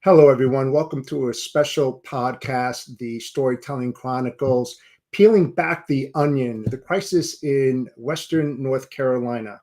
Hello, everyone. Welcome to a special podcast, the Storytelling Chronicles, peeling back the onion, the crisis in Western North Carolina.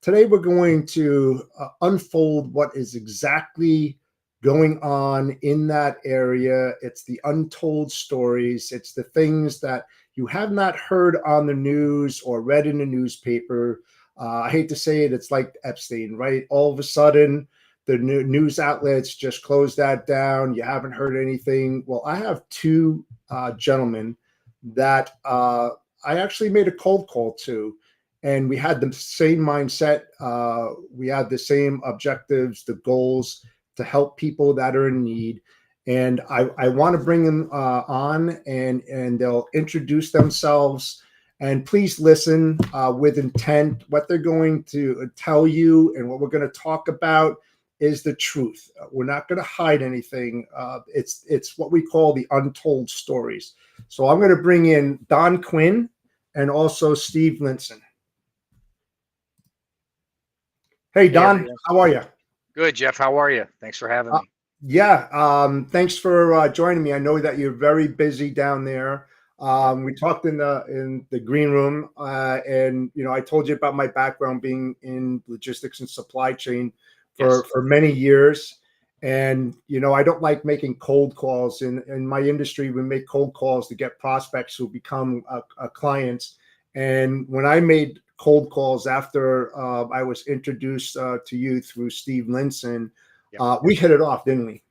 Today, we're going to unfold what is exactly going on in that area. It's the untold stories, it's the things that you have not heard on the news or read in the newspaper. I hate to say it, it's like Epstein, right? All of a sudden, the news outlets just closed that down. You haven't heard anything. Well, I have two gentlemen that I actually made a cold call to, and we had the same mindset. We had the same objectives, the goals to help people that are in need. And I want to bring them on, and they'll introduce themselves. And please listen with intent. What they're going to tell you and what we're going to talk about is the truth. We're not going to hide anything. It's what we call the untold stories. So I'm going to bring in Don Quinn and also Steve Linson. Hey, Hey Don, everyone. how are you? Good, Jeff. How are you? Thanks for having Uh, me. yeah, thanks for joining me. I know that you're very busy down there. Yep. We talked in the green room, and I told you about my background being in logistics and supply chain Yes. for many years. And I don't like making cold calls. In my industry, we make cold calls to get prospects who become clients. And when I made cold calls after I was introduced to you through Steve Linson, Yep. we hit it off, didn't we?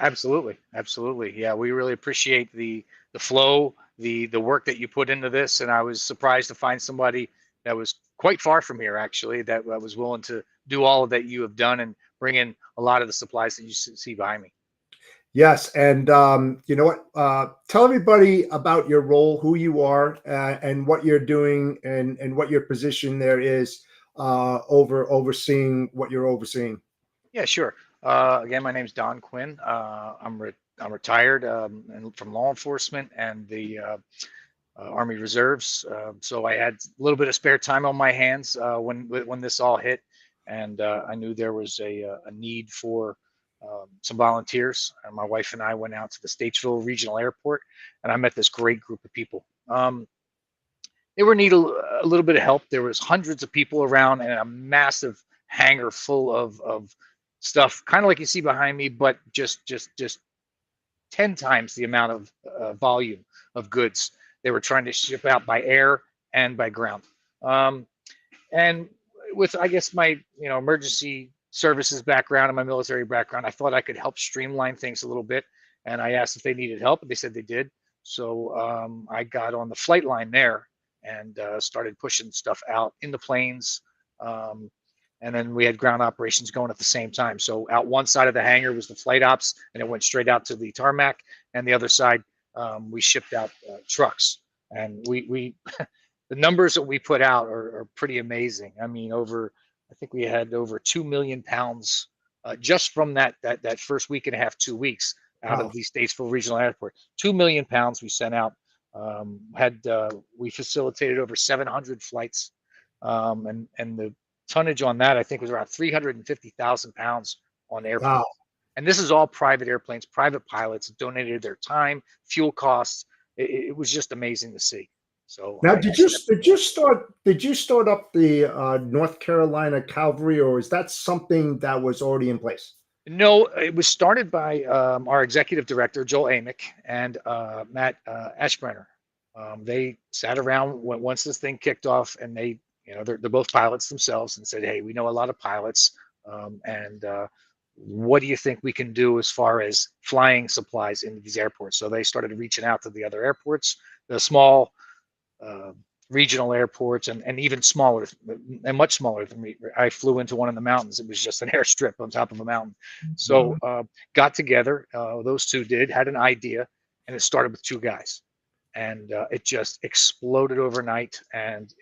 Absolutely. Absolutely. Yeah, we really appreciate the flow, the work that you put into this, and I was surprised to find somebody that was quite far from here actually that was willing to do all of that you have done and bring in a lot of the supplies that you see behind me. Yes, and you know what? Tell everybody about your role, who you are, and what you're doing, and what your position there is overseeing what you're overseeing. Yeah, sure. Again, my name's Don Quinn. I'm retired and from law enforcement and the Army Reserves. So I had a little bit of spare time on my hands when this all hit, and I knew there was a need for some volunteers. And my wife and I went out to the Statesville Regional Airport, and I met this great group of people. They were need a little bit of help. There was hundreds of people around and a massive hangar full of stuff, kind of like you see behind me, but just 10 times the amount of volume of goods they were trying to ship out by air and by ground. Um, and with, I guess, my emergency services background and my military background, I thought I could help streamline things a little bit. And I asked if they needed help, and they said they did. So I got on the flight line there and started pushing stuff out in the planes. Um, and then we had ground operations going at the same time. So out one side of the hangar was the flight ops, and it went straight out to the tarmac. And the other side, we shipped out trucks. And we the numbers that we put out are pretty amazing. I mean, I think we had over 2 million pounds just from that first week and a half, 2 weeks out of Wow. the Statesville Regional Airport. 2 million pounds we sent out. We facilitated over 700 flights, and the tonnage on that I think was around 350,000 pounds on Wow. airplanes. And this is all private airplanes, private pilots donated their time, fuel costs. It was just amazing to see. So Now, I stepped in there. did you start up the North Carolina Cavalry, or is that something that was already in place? No, it was started by our executive director, Joel Amick, and Matt Ashbrenner. They sat around once this thing kicked off, and they're both pilots themselves, and said, "Hey, we know a lot of pilots, and what do you think we can do as far as flying supplies into these airports?" So they started reaching out to the other airports, the small uh, regional airports, and even smaller and much smaller than me. I flew into one in the mountains. It was just an airstrip on top of a mountain. Wow. So got together. Those two had an idea, and it started with two guys, and it just exploded overnight. And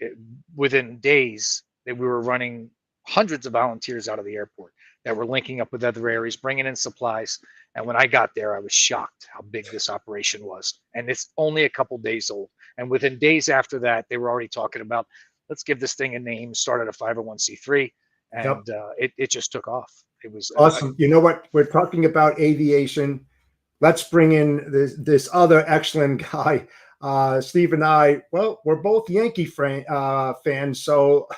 within days, we were running hundreds of volunteers out of the airport that were linking up with other areas, bringing in supplies. And when I got there, I was shocked how big this operation was. And it's only a couple days old. And within days after that, they were already talking about, let's give this thing a name, started a 501c3, Yep. and it just took off. It was Awesome. You know what? We're talking about aviation. Let's bring in this other excellent guy. Steve and I, well, we're both fans, so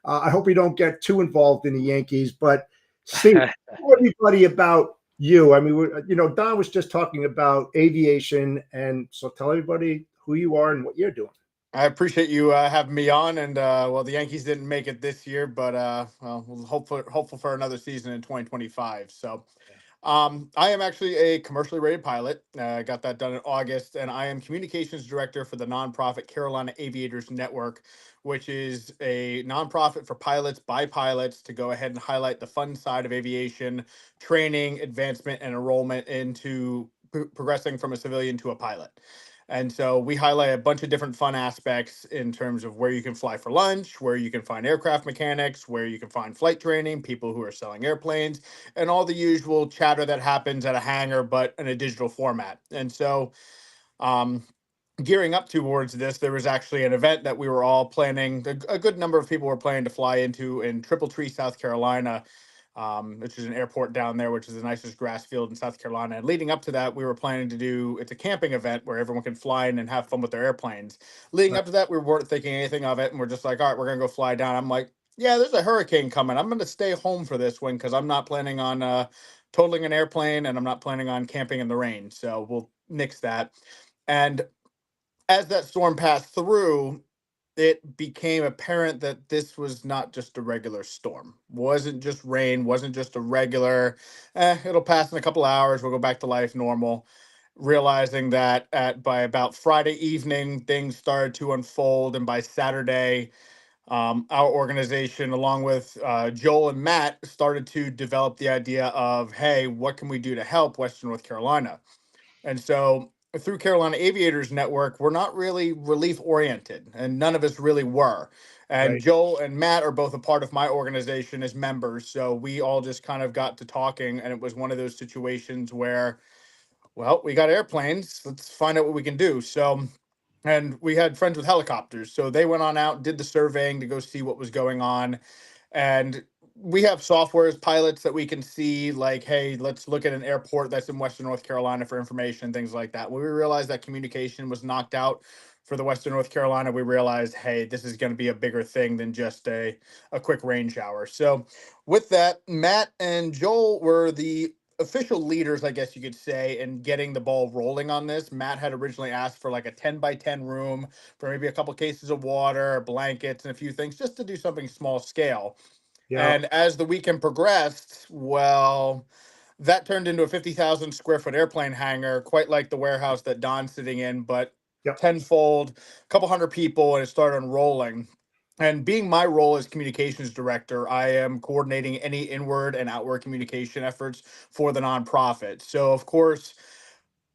I hope we don't get too involved in the Yankees. But Steve, tell everybody about you. I mean, Don was just talking about aviation, and so tell everybody who you are and what you're doing. I appreciate you having me on, and well, the Yankees didn't make it this year, but well, we'll hopeful for another season in 2025. So, I am actually a commercially rated pilot. I got that done in August, and I am communications director for the nonprofit Carolina Aviators Network, which is a nonprofit for pilots by pilots to go ahead and highlight the fun side of aviation, training, advancement, and enrollment into progressing from a civilian to a pilot. And so we highlight a bunch of different fun aspects in terms of where you can fly for lunch, where you can find aircraft mechanics, where you can find flight training, people who are selling airplanes, and all the usual chatter that happens at a hangar, but in a digital format. And so, um, gearing up towards this, there was actually an event that we were all planning. A good number of people were planning to fly into in Triple Tree, South Carolina, which is an airport down there, which is the nicest grass field in South Carolina. And leading up to that, we were planning to do it's a camping event where everyone can fly in and have fun with their airplanes. Leading Right. up to that, we weren't thinking anything of it, and we're just like, all right, we're gonna go fly down. I'm like, yeah, there's a hurricane coming. I'm gonna stay home for this one because I'm not planning on totaling an airplane, and I'm not planning on camping in the rain. So we'll nix that. And as that storm passed through, it became apparent that this was not just a regular storm. Wasn't just rain, wasn't just a regular, it'll pass in a couple hours, we'll go back to life normal. Realizing that by about Friday evening, things started to unfold, and by Saturday, our organization, along with Joel and Matt, started to develop the idea of, hey, what can we do to help Western North Carolina? And so through Carolina Aviators Network, we're not really relief oriented, and none of us really were. And Right. Joel and Matt are both a part of my organization as members. So we all just kind of got to talking, and it was one of those situations where, well, we got airplanes. Let's find out what we can do. So, and we had friends with helicopters. So they went on out, did the surveying to go see what was going on, and we have software as pilots that we can see, like, hey, let's look at an airport that's in Western North Carolina for information, things like that. When we realized that communication was knocked out for the Western North Carolina, we realized, hey, this is going to be a bigger thing than just a quick rain shower. So with that, Matt and Joel were the official leaders, I guess you could say, in getting the ball rolling on this. Matt had originally asked for like a 10 by 10 room for maybe a couple cases of water, blankets, and a few things just to do something small scale. Yeah. And as the weekend progressed, well, that turned into a 50,000 square foot airplane hangar, quite like the warehouse that Don's sitting in, but Yep. tenfold, a couple hundred people, and it started unrolling. And being my role as communications director, I am coordinating any inward and outward communication efforts for the nonprofit. So, of course,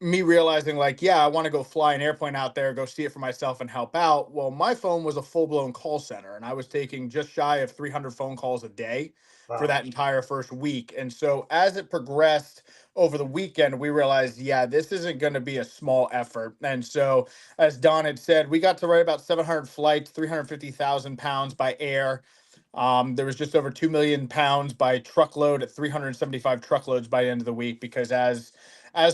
me realizing like, yeah, I want to go fly an airplane out there, go see it for myself and help out. Well, my phone was a full-blown call center, and I was taking just shy of 300 phone calls a day for Wow. that entire first week. And so as it progressed over the weekend, we realized, yeah, this isn't going to be a small effort. And so as Don had said, we got to write about 700 flights, 350,000 pounds by air. There was just over 2 million pounds by truckload at 375 truckloads by the end of the week, because as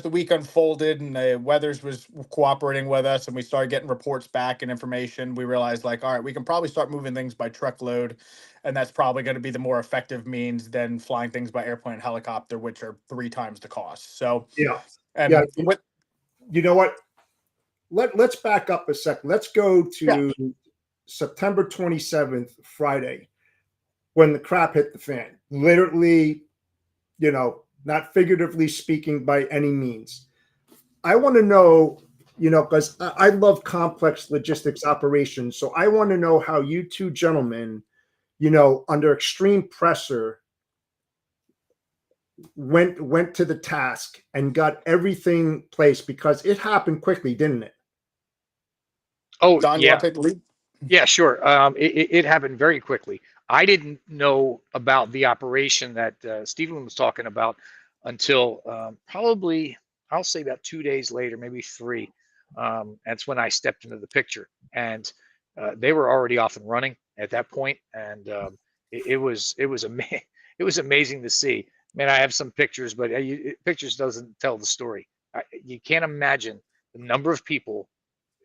the week unfolded and the weathers was cooperating with us and we started getting reports back and information, we realized like, all right, we can probably start moving things by truckload. And that's probably going to be the more effective means than flying things by airplane and helicopter, which are 3 times the cost. So, Yeah. Yeah. and with, You know what? Let's back up a second. Let's go yeah, to September 27th, Friday, when the crap hit the fan. Literally, not figuratively speaking by any means. I want to know, because I love complex logistics operations. So I want to know how you two gentlemen, under extreme pressure, went to the task and got everything placed, because it happened quickly, didn't it? Oh Don, you want yeah, to take the lead? yeah, sure. It happened very quickly. I didn't know about the operation that Stephen was talking about until probably, I'll say about 2 days later, maybe three. That's when I stepped into the picture, and they were already off and running at that point, and it was it was amazing to see. Man, I have some pictures, but pictures doesn't tell the story. You can't imagine the number of people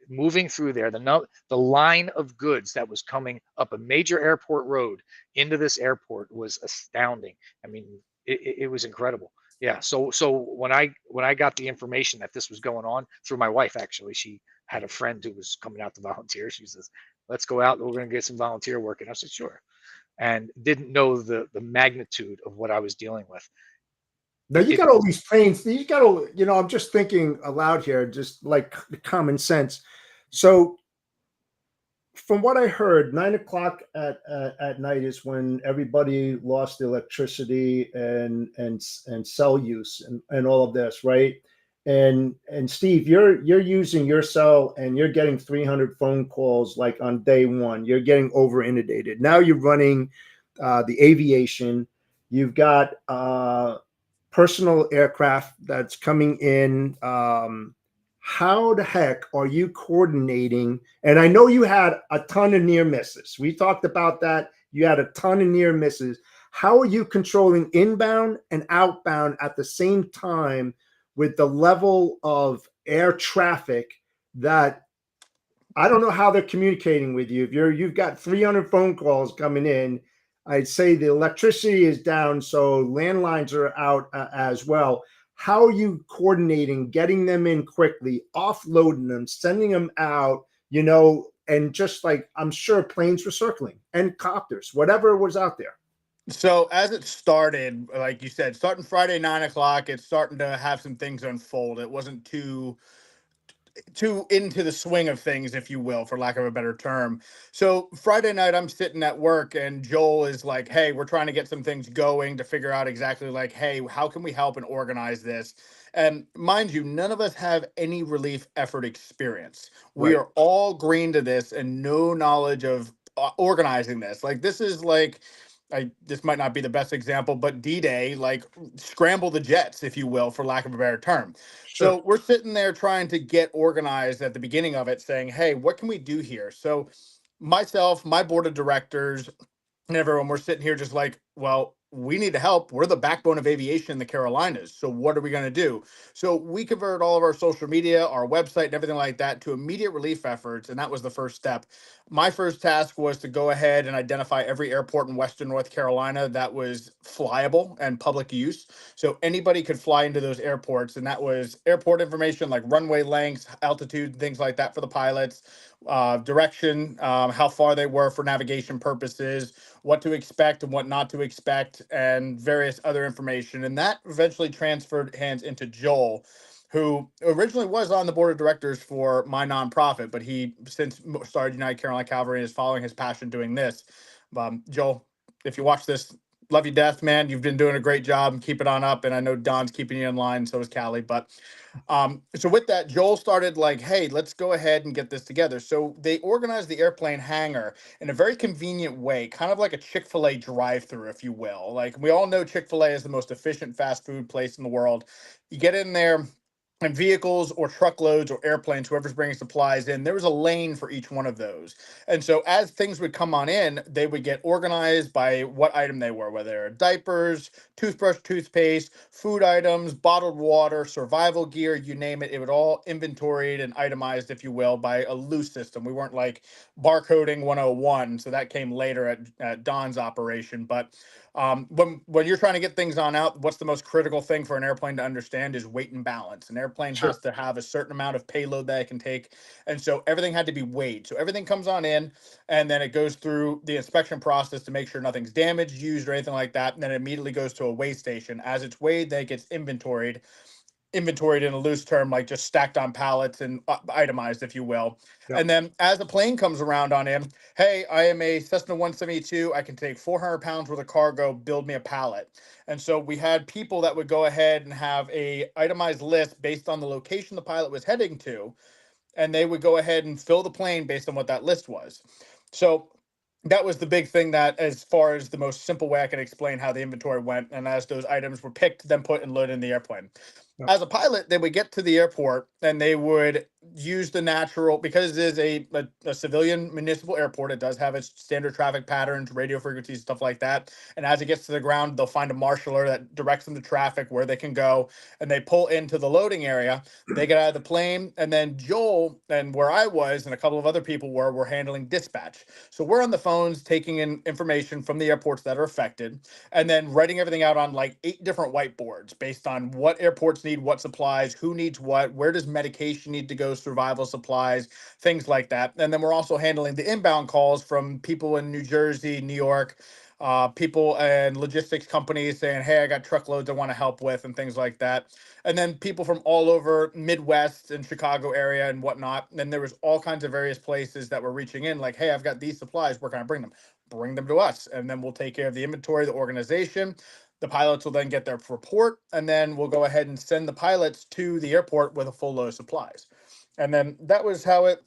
moving through there, the line of goods that was coming up a major airport road into this airport was astounding. I mean, it was incredible. Yeah. So when I got the information that this was going on through my wife, actually, she had a friend who was coming out to volunteer. She says, "Let's go out. We're going to get some volunteer work." And I said, "Sure." And didn't know the magnitude of what I was dealing with. Now you got all these planes. You got all, I'm just thinking aloud here, just like common sense. So, from what I heard, 9 o'clock at night is when everybody lost the electricity and cell use and all of this, right? And Steve, you're using your cell and you're getting 300 phone calls like on day one. You're getting over inundated. Now you're running the aviation. You've got personal aircraft that's coming in. How the heck are you coordinating? And I know you had a ton of near misses. We talked about that. You had a ton of near misses. How are you controlling inbound and outbound at the same time with the level of air traffic that I don't know how they're communicating with you? If you've got 300 phone calls coming in, I'd say the electricity is down, so landlines are out as well. How are you coordinating, getting them in quickly, offloading them, sending them out, and just like I'm sure planes were circling and copters, whatever was out there. So as it started, like you said, starting Friday 9 o'clock, it's starting to have some things unfold. It wasn't too into the swing of things, if you will, for lack of a better term. So Friday night, I'm sitting at work, and Joel is like, "Hey, we're trying to get some things going to figure out exactly like, hey, how can we help and organize this?" And mind you, none of us have any relief effort experience. We Right. are all green to this and no knowledge of organizing this. Like this is like. This might not be the best example, but D-Day, like scramble the jets, if you will, for lack of a better term. Sure. So we're sitting there trying to get organized at the beginning of it, saying, "Hey, what can we do here?" So myself, my board of directors, and everyone, we're sitting here just like, well, we need to help. We're the backbone of aviation in the Carolinas. So what are we going to do? So we converted all of our social media, our website, and everything like that to immediate relief efforts. And that was the first step. My first task was to go ahead and identify every airport in Western North Carolina that was flyable and public use. So anybody could fly into those airports. And that was airport information like runway lengths, altitude, things like that for the pilots, direction, how far they were for navigation purposes, what to expect and what not to expect, and various other information. And that eventually transferred hands into Joel, who originally was on the board of directors for my nonprofit, but he since started United Carolina Cavalry and is following his passion doing this. Joel, if you watch this, love you death, man. You've been doing a great job and keep it on up. And I know Don's keeping you in line, so is Callie. But so with that, Joel started like, hey, let's go ahead and get this together. So they organized the airplane hangar in a very convenient way, kind of like a Chick-fil-A drive-through, if you will. Like we all know Chick-fil-A is the most efficient fast food place in the world. You get in there, and vehicles or truckloads or airplanes, whoever's bringing supplies in, there was a lane for each one of those. And so as things would come on in, they would get organized by what item they were, whether they're diapers, toothbrush, toothpaste, food items, bottled water, survival gear, you name it. It would all inventoried and itemized, if you will, by a loose system. We weren't like barcoding 101. So that came later at Don's operation. But when you're trying to get things on out, what's the most critical thing for an airplane to understand is weight and balance. An airplane Sure. has to have a certain amount of payload that it can take, and so everything had to be weighed. So everything comes on in, and then it goes through the inspection process to make sure nothing's damaged, used, or anything like that. And then it immediately goes to a weigh station. As it's weighed, then it gets inventoried in a loose term, like just stacked on pallets and itemized, if you will. Yep. And then as the plane comes around on him, hey, I am a Cessna 172. I can take 400 pounds worth of cargo, build me a pallet. And so we had people that would go ahead and have a itemized list based on the location the pilot was heading to, and they would go ahead and fill the plane based on what that list was. So that was the big thing, that as far as the most simple way I can explain how the inventory went, and as those items were picked, then put and loaded in the airplane. As a pilot, they would get to the airport and they would use the natural, because it is a civilian municipal airport. It does have its standard traffic patterns, radio frequencies, stuff like that. And as it gets to the ground, they'll find a marshaller that directs them to traffic where they can go, and they pull into the loading area. They get out of the plane, and then Joel and where I was and a couple of other people were handling dispatch. So we're on the phones taking in information from the airports that are affected, and then writing everything out on like 8 different whiteboards based on what airports need what supplies, who needs what, where does medication need to go, survival supplies, things like that. And then we're also handling the inbound calls from people in New Jersey, New York, people and logistics companies saying, hey, I got truckloads I want to help with, and things like that. And then people from all over Midwest and Chicago area and whatnot. And there was all kinds of various places that were reaching in like, hey, I've got these supplies, where can I bring them? Bring them to us, and then we'll take care of the inventory, the organization. The pilots will then get their report, and then we'll go ahead and send the pilots to the airport with a full load of supplies. And then that was how it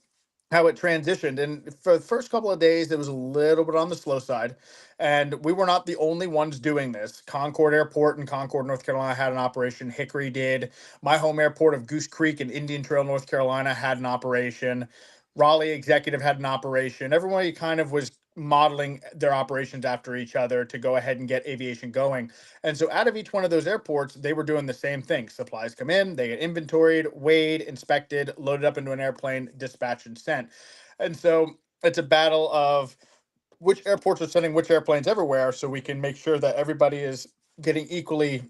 transitioned. And for the first couple of days, it was a little bit on the slow side. And we were not the only ones doing this. Concord Airport in Concord, North Carolina had an operation. Hickory did. My home airport of Goose Creek in Indian Trail, North Carolina had an operation. Raleigh Executive had an operation. Everyone kind of was modeling their operations after each other to go ahead and get aviation going. And so out of each one of those airports, they were doing the same thing. Supplies come in, they get inventoried, weighed, inspected, loaded up into an airplane, dispatched and sent. And so it's a battle of which airports are sending which airplanes everywhere, so we can make sure that everybody is getting equally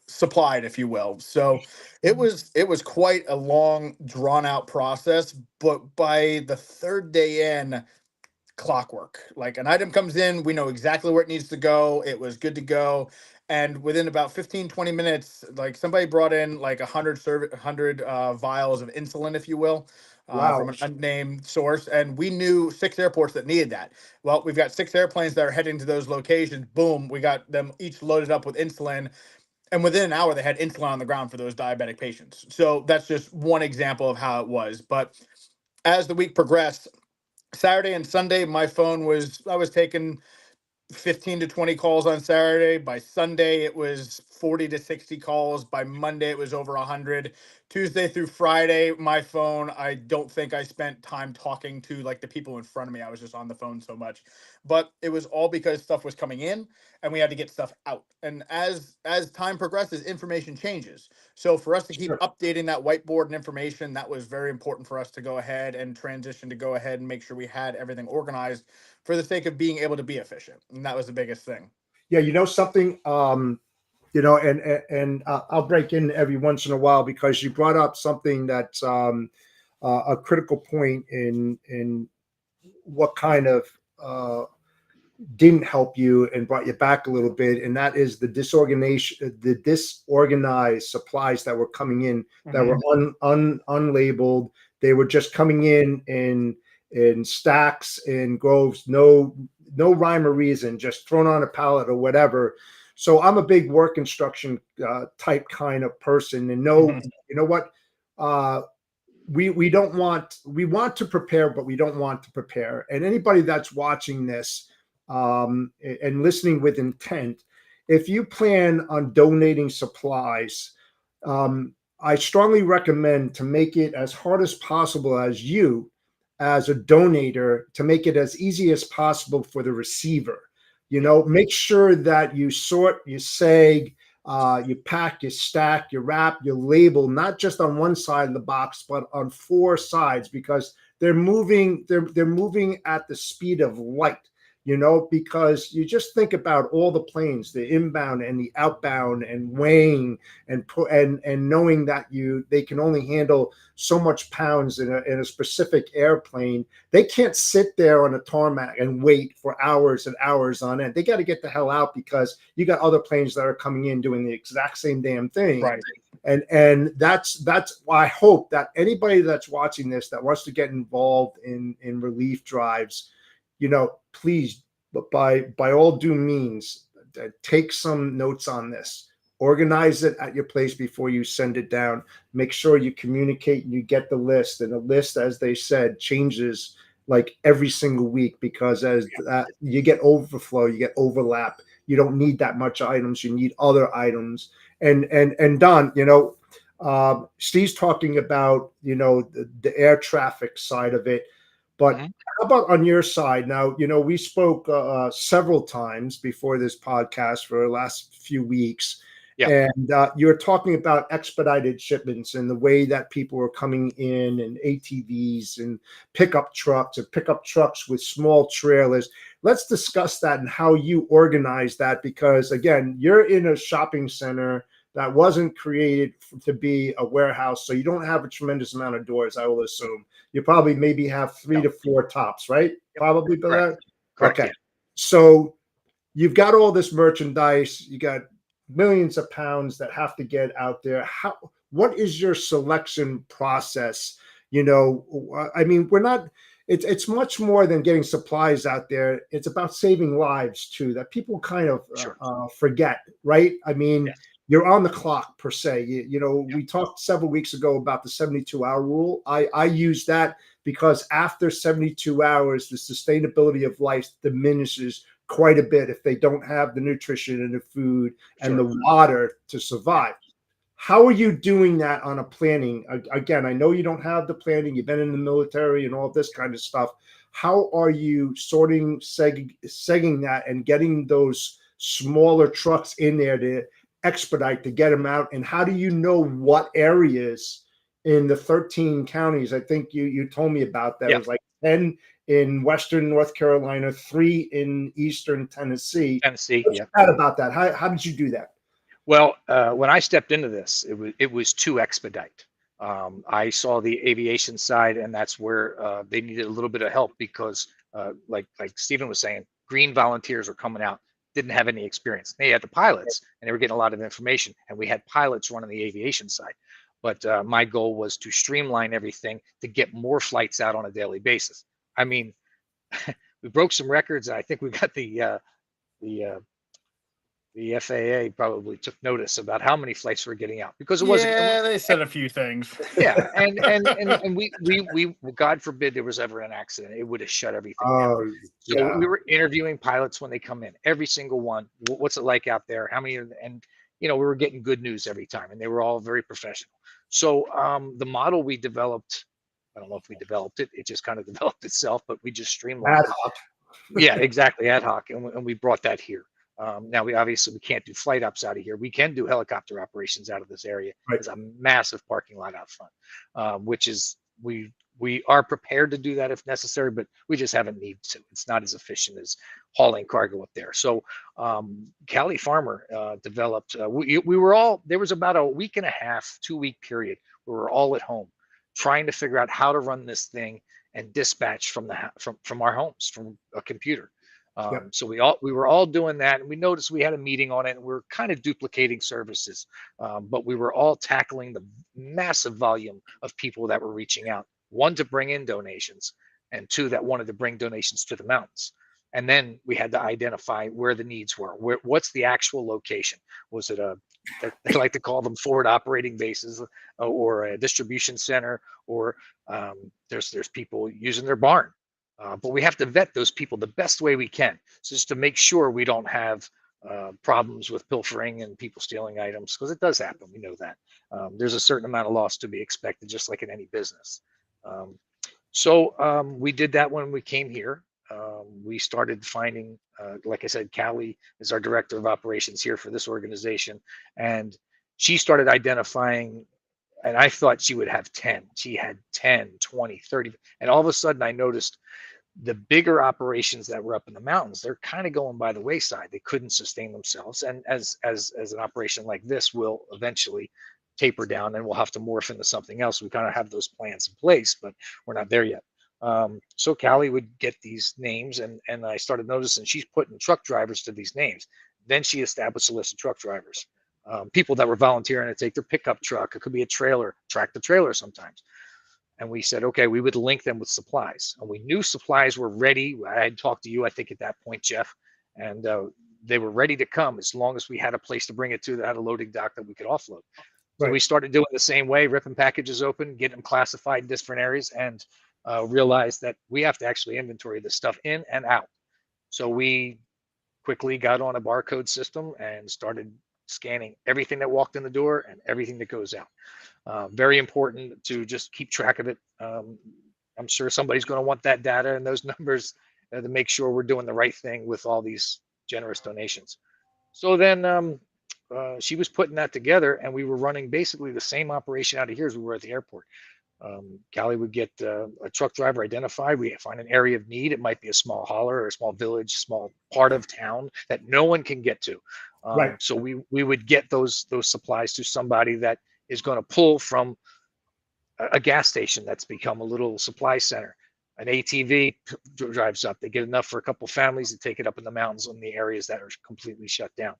supplied, if you will. So it was quite a long, drawn out process. But by the third day in, clockwork. Like an item comes in, we know exactly where it needs to go. It was good to go. And within about 15-20 minutes, like somebody brought in like 100 vials of insulin, if you will, Wow. from an unnamed source. And we knew 6 airports that needed that. Well, we've got 6 airplanes that are heading to those locations. Boom, we got them each loaded up with insulin. And within an hour, they had insulin on the ground for those diabetic patients. So that's just one example of how it was. But as the week progressed, Saturday and Sunday, I was taking 15 to 20 calls on Saturday. By Sunday, it was 40 to 60 calls. By Monday, it was over 100. Tuesday through Friday, my phone, I don't think I spent time talking to like the people in front of me. I was just on the phone so much. But it was all because stuff was coming in and we had to get stuff out. And as time progresses, information changes. So for us to keep Sure. updating that whiteboard and information, that was very important for us to go ahead and transition, to go ahead and make sure we had everything organized for the sake of being able to be efficient. And that was the biggest thing. Yeah, you know something, and I'll break in every once in a while because you brought up something that's a critical point in what kind of uh, didn't help you and brought you back a little bit, and that is the disorganized supplies that were coming in that were unlabeled. They were just coming in stacks and groves, no rhyme or reason, just thrown on a pallet or whatever. So I'm a big work instruction type kind of person, and you know what, we don't want we want to prepare, but we don't want to prepare. And anybody that's watching this and listening with intent, if you plan on donating supplies, I strongly recommend to make it as hard as possible as you, as a donator, to make it as easy as possible for the receiver. You know, make sure that you sort, you sag, you pack, you stack, you wrap, you label, not just on one side of the box, but on 4 sides, because they're moving, they're moving at the speed of light. You know, because you just think about all the planes, the inbound and the outbound, and weighing and knowing that they can only handle so much pounds in a specific airplane. They can't sit there on a tarmac and wait for hours and hours on end. They got to get the hell out because you got other planes that are coming in doing the exact same damn thing. Right. And that's why I hope that anybody that's watching this that wants to get involved in relief drives, please, but by all due means, take some notes on this. Organize it at your place before you send it down. Make sure you communicate and you get the list. And the list, as they said, changes like every single week, because as you get overflow, you get overlap. You don't need that much items. You need other items. And Don, Steve's talking about the air traffic side of it, but Mhm. how about on your side? Now, we spoke several times before this podcast for the last few weeks, Yeah, and you're talking about expedited shipments and the way that people were coming in, and ATVs and pickup trucks with small trailers. Let's discuss that and how you organize that, because again, you're in a shopping center that wasn't created to be a warehouse, so you don't have a tremendous amount of doors, I will assume. You probably maybe have three no, to four tops, right? yep, Probably below correct, that. correct, Okay. yeah, So you've got all this merchandise, you got millions of pounds that have to get out there. What is your selection process? I mean, we're not it's much more than getting supplies out there. It's about saving lives too, that people kind of sure, forget, right? I mean, yes, you're on the clock per se. yeah, We talked several weeks ago about the 72-hour rule. I use that because after 72 hours, the sustainability of life diminishes quite a bit if they don't have the nutrition and the food and sure, the water to yeah, survive. How are you doing that on a planning? Again, I know you don't have the planning. You've been in the military and all this kind of stuff. How are you segging that and getting those smaller trucks in there to expedite to get them out? And how do you know what areas in the 13 counties? I think you told me about that. It yeah, was like 10 in Western North Carolina, 3 in Eastern Tennessee. Tennessee, Let's yeah. chat about that. How did you do that? Well, when I stepped into this, it was to expedite. I saw the aviation side, and that's where they needed a little bit of help because, like Stephen was saying, green volunteers were coming out, didn't have any experience. They had the pilots, and they were getting a lot of information, and we had pilots running the aviation side. But my goal was to streamline everything to get more flights out on a daily basis. I mean, we broke some records, and I think we got the the FAA probably took notice about how many flights were getting out because it wasn't. Yeah, they said a few things. Yeah, and we God forbid there was ever an accident, it would have shut everything down. Oh, So yeah. we were interviewing pilots when they come in, every single one. What's it like out there? How many? And we were getting good news every time, and they were all very professional. So the model we developed, I don't know if we developed it; it just kind of developed itself, but we just streamlined Ad it. hoc. Yeah, exactly, ad hoc, and we brought that here. Now we obviously we can't do flight ops out of here. We can do helicopter operations out of this area. Right. There's a massive parking lot out front, which is we are prepared to do that if necessary, but we just haven't needed to. It's not as efficient as hauling cargo up there. So Cali Farmer developed. We were all there was about a week and a half, 2 week period. We were all at home trying to figure out how to run this thing and dispatch from from our homes from a computer. Yep. So we were all doing that, and we noticed we had a meeting on it, and we are kind of duplicating services, but we were all tackling the massive volume of people that were reaching out. One to bring in donations, and two that wanted to bring donations to the mountains. And then we had to identify where the needs were. What's the actual location? Was it a they like to call them forward operating bases, or a distribution center, or there's people using their barn, but we have to vet those people the best way we can, so just to make sure we don't have problems with pilfering and people stealing items, because it does happen. We know that there's a certain amount of loss to be expected, just like in any business. Um, so we did that when we came here. We started finding, like I said, Callie is our director of operations here for this organization, and she started identifying, and I thought she would have 10. She had 10, 20, 30. And all of a sudden I noticed the bigger operations that were up in the mountains, they're kind of going by the wayside. They couldn't sustain themselves. And as an operation like this will eventually taper down, and we'll have to morph into something else. We kind of have those plans in place, but we're not there yet. So Callie would get these names, and I started noticing she's putting truck drivers to these names. Then she established a list of truck drivers, people that were volunteering to take their pickup truck. It could be a trailer, tractor trailer sometimes. And we said, okay, we would link them with supplies. And we knew supplies were ready. I had talked to you, I think, at that point, Jeff, and they were ready to come as long as we had a place to bring it to that had a loading dock that we could offload. So Right. we started doing the same way, ripping packages open, getting them classified in different areas, and realized that we have to actually inventory this stuff in and out. So we quickly got on a barcode system and started scanning everything that walked in the door and everything that goes out. Very important to just keep track of it. I'm sure somebody's going to want that data and those numbers to make sure we're doing the right thing with all these generous donations. So then she was putting that together, and we were running basically the same operation out of here as we were at the airport. Callie would get a truck driver identified. We find an area of need. It might be a small holler or a small village, small part of town that no one can get to. Right. So we would get those supplies to somebody that is going to pull from a gas station that's become a little supply center. An ATV drives up. They get enough for a couple families to take it up in the mountains in the areas that are completely shut down.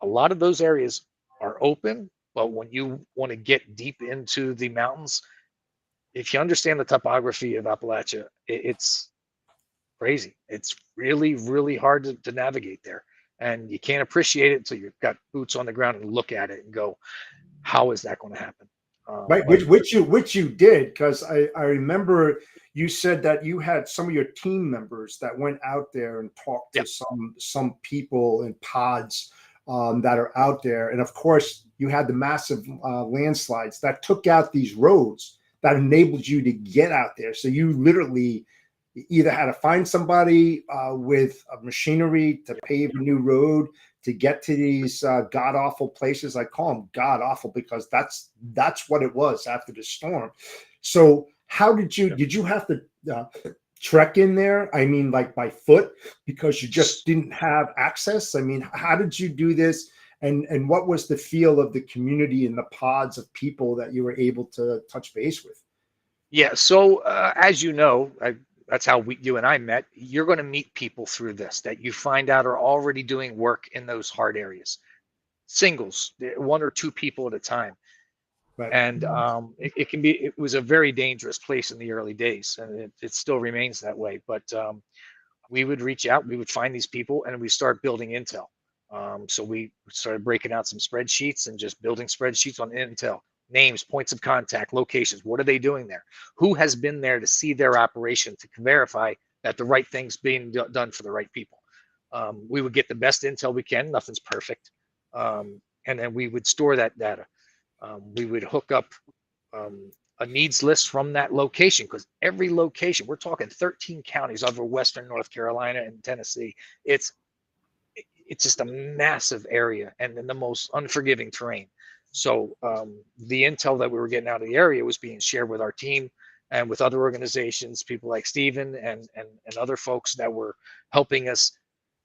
A lot of those areas are open, but when you want to get deep into the mountains, if you understand the topography of Appalachia, it's crazy. It's really, really hard to navigate there. And you can't appreciate it until you've got boots on the ground and look at it and go, how is that going to happen? Right, which you did, because I remember you said that you had some of your team members that went out there and talked to some people in pods that are out there, and of course you had the massive landslides that took out these roads that enabled you to get out there. So you literally either had to find somebody with machinery to pave a new road to get to these god awful places. I call them god awful because that's what it was after the storm. So how did you have to trek in there? I mean, like by foot, because you just didn't have access? I mean, how did you do this? And what was the feel of the community and the pods of people that you were able to touch base with? Yeah. So as you know, that's how you and I met. You're going to meet people through this that you find out are already doing work in those hard areas. Singles, 1 or 2 people at a time. Right. And it was a very dangerous place in the early days, and it still remains that way. But we would reach out, we would find these people, and we start building intel. So we started breaking out some spreadsheets and just building spreadsheets on intel. Names, points of contact, locations. What are they doing there? Who has been there to see their operation to verify that the right thing's being done for the right people? We would get the best intel we can. Nothing's perfect. And then we would store that data. We would hook up a needs list from that location, because every location, we're talking 13 counties over Western North Carolina and Tennessee. It's just a massive area and in the most unforgiving terrain. So the intel that we were getting out of the area was being shared with our team and with other organizations, people like Stephen and other folks that were helping us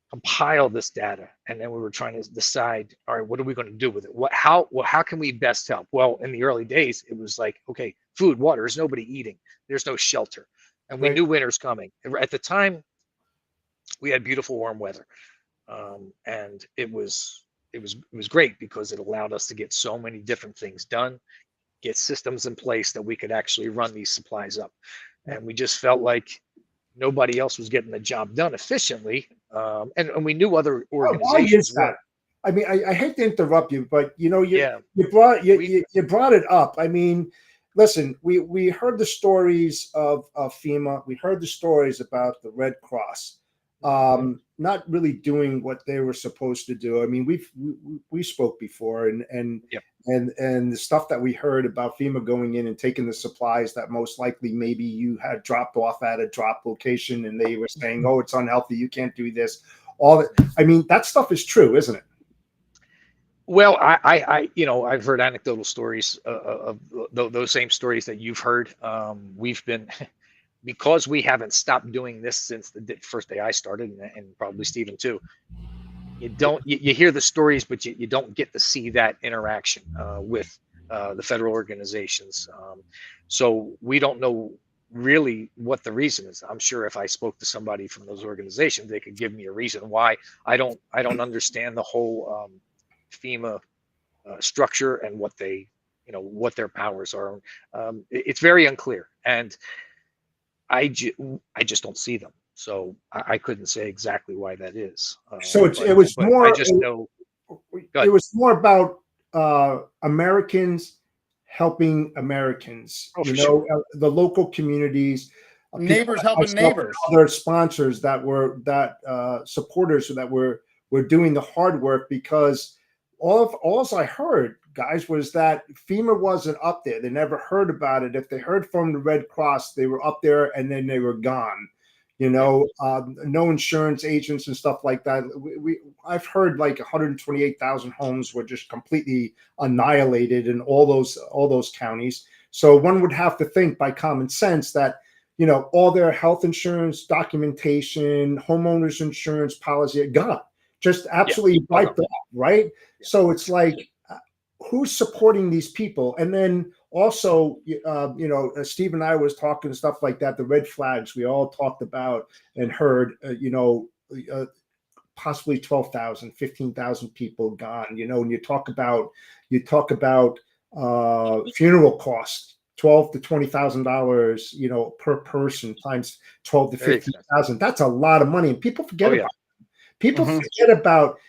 compile this data. And then we were trying to decide, all right, what are we going to do with it? How can we best help? Well, in the early days, it was like, okay, food, water, there's nobody eating, there's no shelter. And we knew winter's coming. At the time, we had beautiful warm weather. And it was great because it allowed us to get so many different things done, get systems in place that we could actually run these supplies up. And we just felt like nobody else was getting the job done efficiently. And we knew other organizations were. I mean, I hate to interrupt you, but you brought it up. I mean, listen, we heard the stories of FEMA. We heard the stories about the Red Cross not really doing what they were supposed to do. I mean, we spoke before, and the stuff that we heard about FEMA going in and taking the supplies that most likely maybe you had dropped off at a drop location, and they were saying, "Oh, it's unhealthy. You can't do this." All that. I mean, that stuff is true, isn't it? Well, I've heard anecdotal stories of those same stories that you've heard. We've been because we haven't stopped doing this since the first day I started, and probably Stephen too. You hear the stories, but you don't get to see that interaction with the federal organizations. So we don't know really what the reason is. I'm sure if I spoke to somebody from those organizations, they could give me a reason why. I don't understand the whole FEMA structure and what their powers are. It's very unclear, and I just don't see them. So I couldn't say exactly why that is. So it was more. I just know. It was more about Americans helping Americans. The local communities, neighbors helping neighbors. Other sponsors that were supporters that were doing the hard work, because all I heard, guys, was that FEMA wasn't up there. They never heard about it. If they heard from the Red Cross, they were up there and then they were gone. No insurance agents and stuff like that. I've heard like 128,000 homes were just completely annihilated in all those counties. So one would have to think by common sense that, all their health insurance documentation, homeowners insurance policy, gone, just absolutely wiped off, right? Yeah. So it's like, who's supporting these people? And then also, Steve and I was talking stuff like that, the red flags we all talked about and heard, possibly 12,000, 15,000 people gone, and you talk about funeral costs, $12,000 to $20,000, per person times 12 to 15,000. That's a lot of money. And people forget about it. People forget about,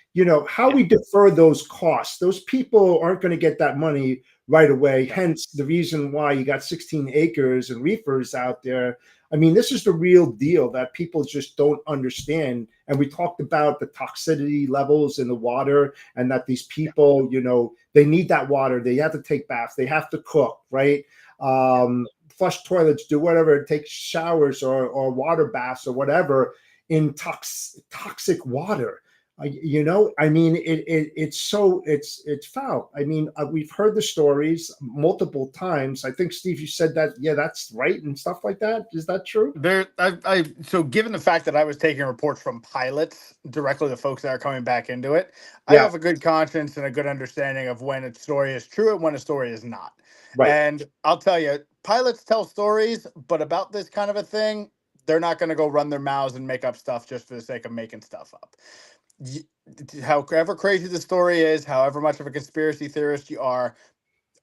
how we defer those costs. Those people aren't going to get that money right away. Hence the reason why you got 16 acres and reefers out there. I mean, this is the real deal that people just don't understand. And we talked about the toxicity levels in the water and that these people, they need that water. They have to take baths. They have to cook, right? Flush toilets, do whatever, take showers or water baths or whatever in toxic water. I mean, it's foul. I mean, we've heard the stories multiple times. I think, Steve, you said that, that's right and stuff like that. Is that true? So given the fact that I was taking reports from pilots directly, the folks that are coming back into it, I have a good conscience and a good understanding of when a story is true and when a story is not. Right. And I'll tell you, pilots tell stories, but about this kind of a thing, they're not going to go run their mouths and make up stuff just for the sake of making stuff up. However crazy the story is, however much of a conspiracy theorist you are,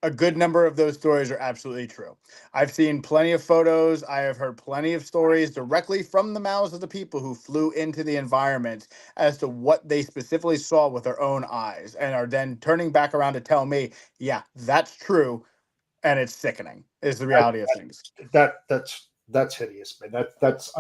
a good number of those stories are absolutely true. I've seen plenty of photos. I have heard plenty of stories directly from the mouths of the people who flew into the environment as to what they specifically saw with their own eyes and are then turning back around to tell me, yeah, that's true. And it's sickening is the reality of things. That's hideous, man. That's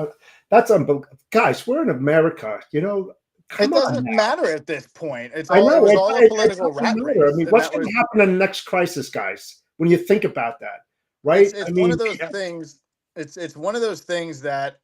unbelievable. Guys, we're in America, It doesn't matter at this point. It was all a political rat race. I mean, what's going to happen in the next crisis, guys? When you think about that, right? It's one of those things. It's one of those things that,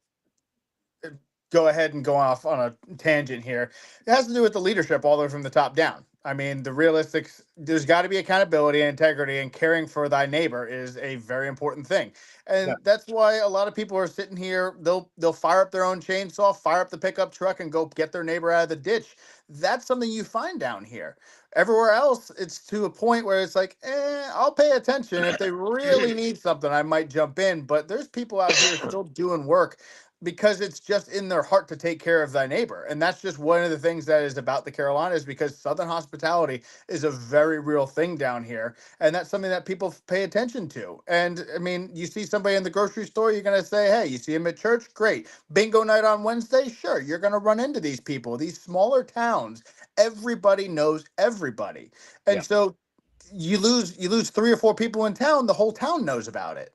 go ahead and go off on a tangent here. It has to do with the leadership all the way from the top down. I mean, there's got to be accountability and integrity, and caring for thy neighbor is a very important thing. And that's why a lot of people are sitting here. They'll fire up their own chainsaw, fire up the pickup truck, and go get their neighbor out of the ditch. That's something you find down here. Everywhere else, it's to a point where it's like, I'll pay attention. If they really need something, I might jump in. But there's people out here still doing work because it's just in their heart to take care of thy neighbor. And that's just one of the things that is about the Carolinas, because Southern hospitality is a very real thing down here. And that's something that people pay attention to. And I mean, you see somebody in the grocery store, you're going to say, hey, you see him at church? Great. Bingo night on Wednesday? Sure. You're going to run into these people, these smaller towns. Everybody knows everybody. And so you lose 3 or 4 people in town, the whole town knows about it.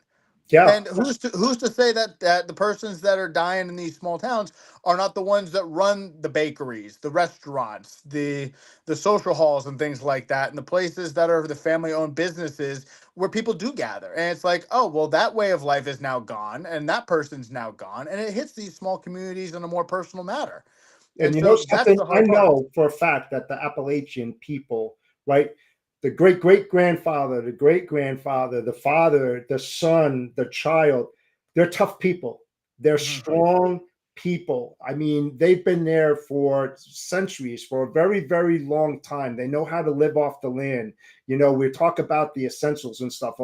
Yeah. And who's to say that the persons that are dying in these small towns are not the ones that run the bakeries, the restaurants, the social halls and things like that, and the places that are the family-owned businesses where people do gather. And it's like, oh, well, that way of life is now gone, and that person's now gone, and it hits these small communities in a more personal matter. And you know something? I know for a fact that the Appalachian people, right? The great-great-grandfather, the great-grandfather, the father, the son, the child, they're tough people. They're strong people. I mean, they've been there for centuries, for a very, very long time. They know how to live off the land. We talk about the essentials and stuff.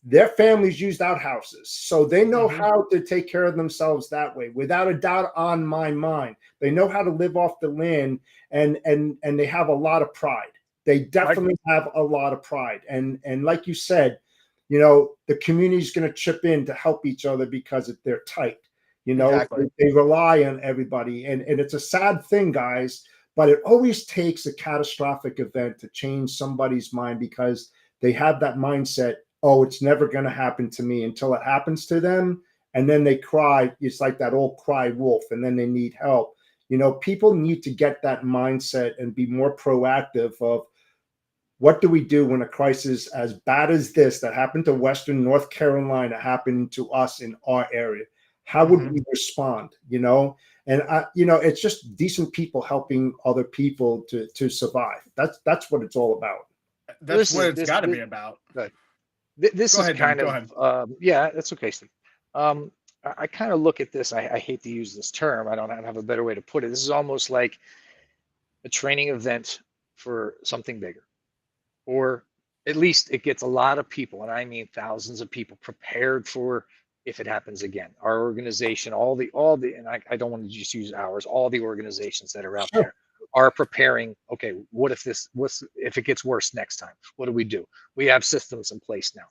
Their families used outhouses, so they know how to take care of themselves that way, without a doubt on my mind. They know how to live off the land, and they have a lot of pride. They definitely have a lot of pride. And like you said, the community's going to chip in to help each other because they're tight. They rely on everybody. And it's a sad thing, guys, but it always takes a catastrophic event to change somebody's mind, because they have that mindset, oh, it's never going to happen to me, until it happens to them. And then they cry. It's like that old cry wolf, and then they need help. People need to get that mindset and be more proactive of, What do we do when a crisis as bad as this that happened to Western North Carolina happened to us in our area? How would we respond? And it's just decent people helping other people to survive. That's what it's all about. That's what it's got to be about. This Go is ahead, Don. kind Go of ahead. yeah, that's okay, Steve. I kind of look at this. I hate to use this term. I don't have a better way to put it. This is almost like a training event for something bigger, or at least it gets a lot of people, and I mean thousands of people, prepared for if it happens again. Our organization, and I don't want to just use ours, all the organizations that are out Sure. there are preparing. Okay, what if if it gets worse next time? What do we do? We have systems in place now.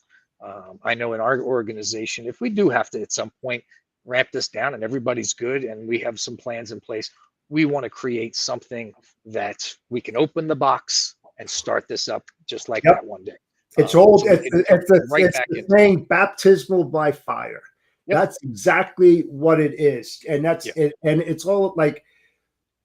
I know in our organization, if we do have to at some point ramp this down and everybody's good and we have some plans in place, we want to create something that we can open the box and start this up just like Yep. that one day. It's old. So It's the saying, baptismal by fire. Yep. That's exactly what it is, and that's it. And it's all like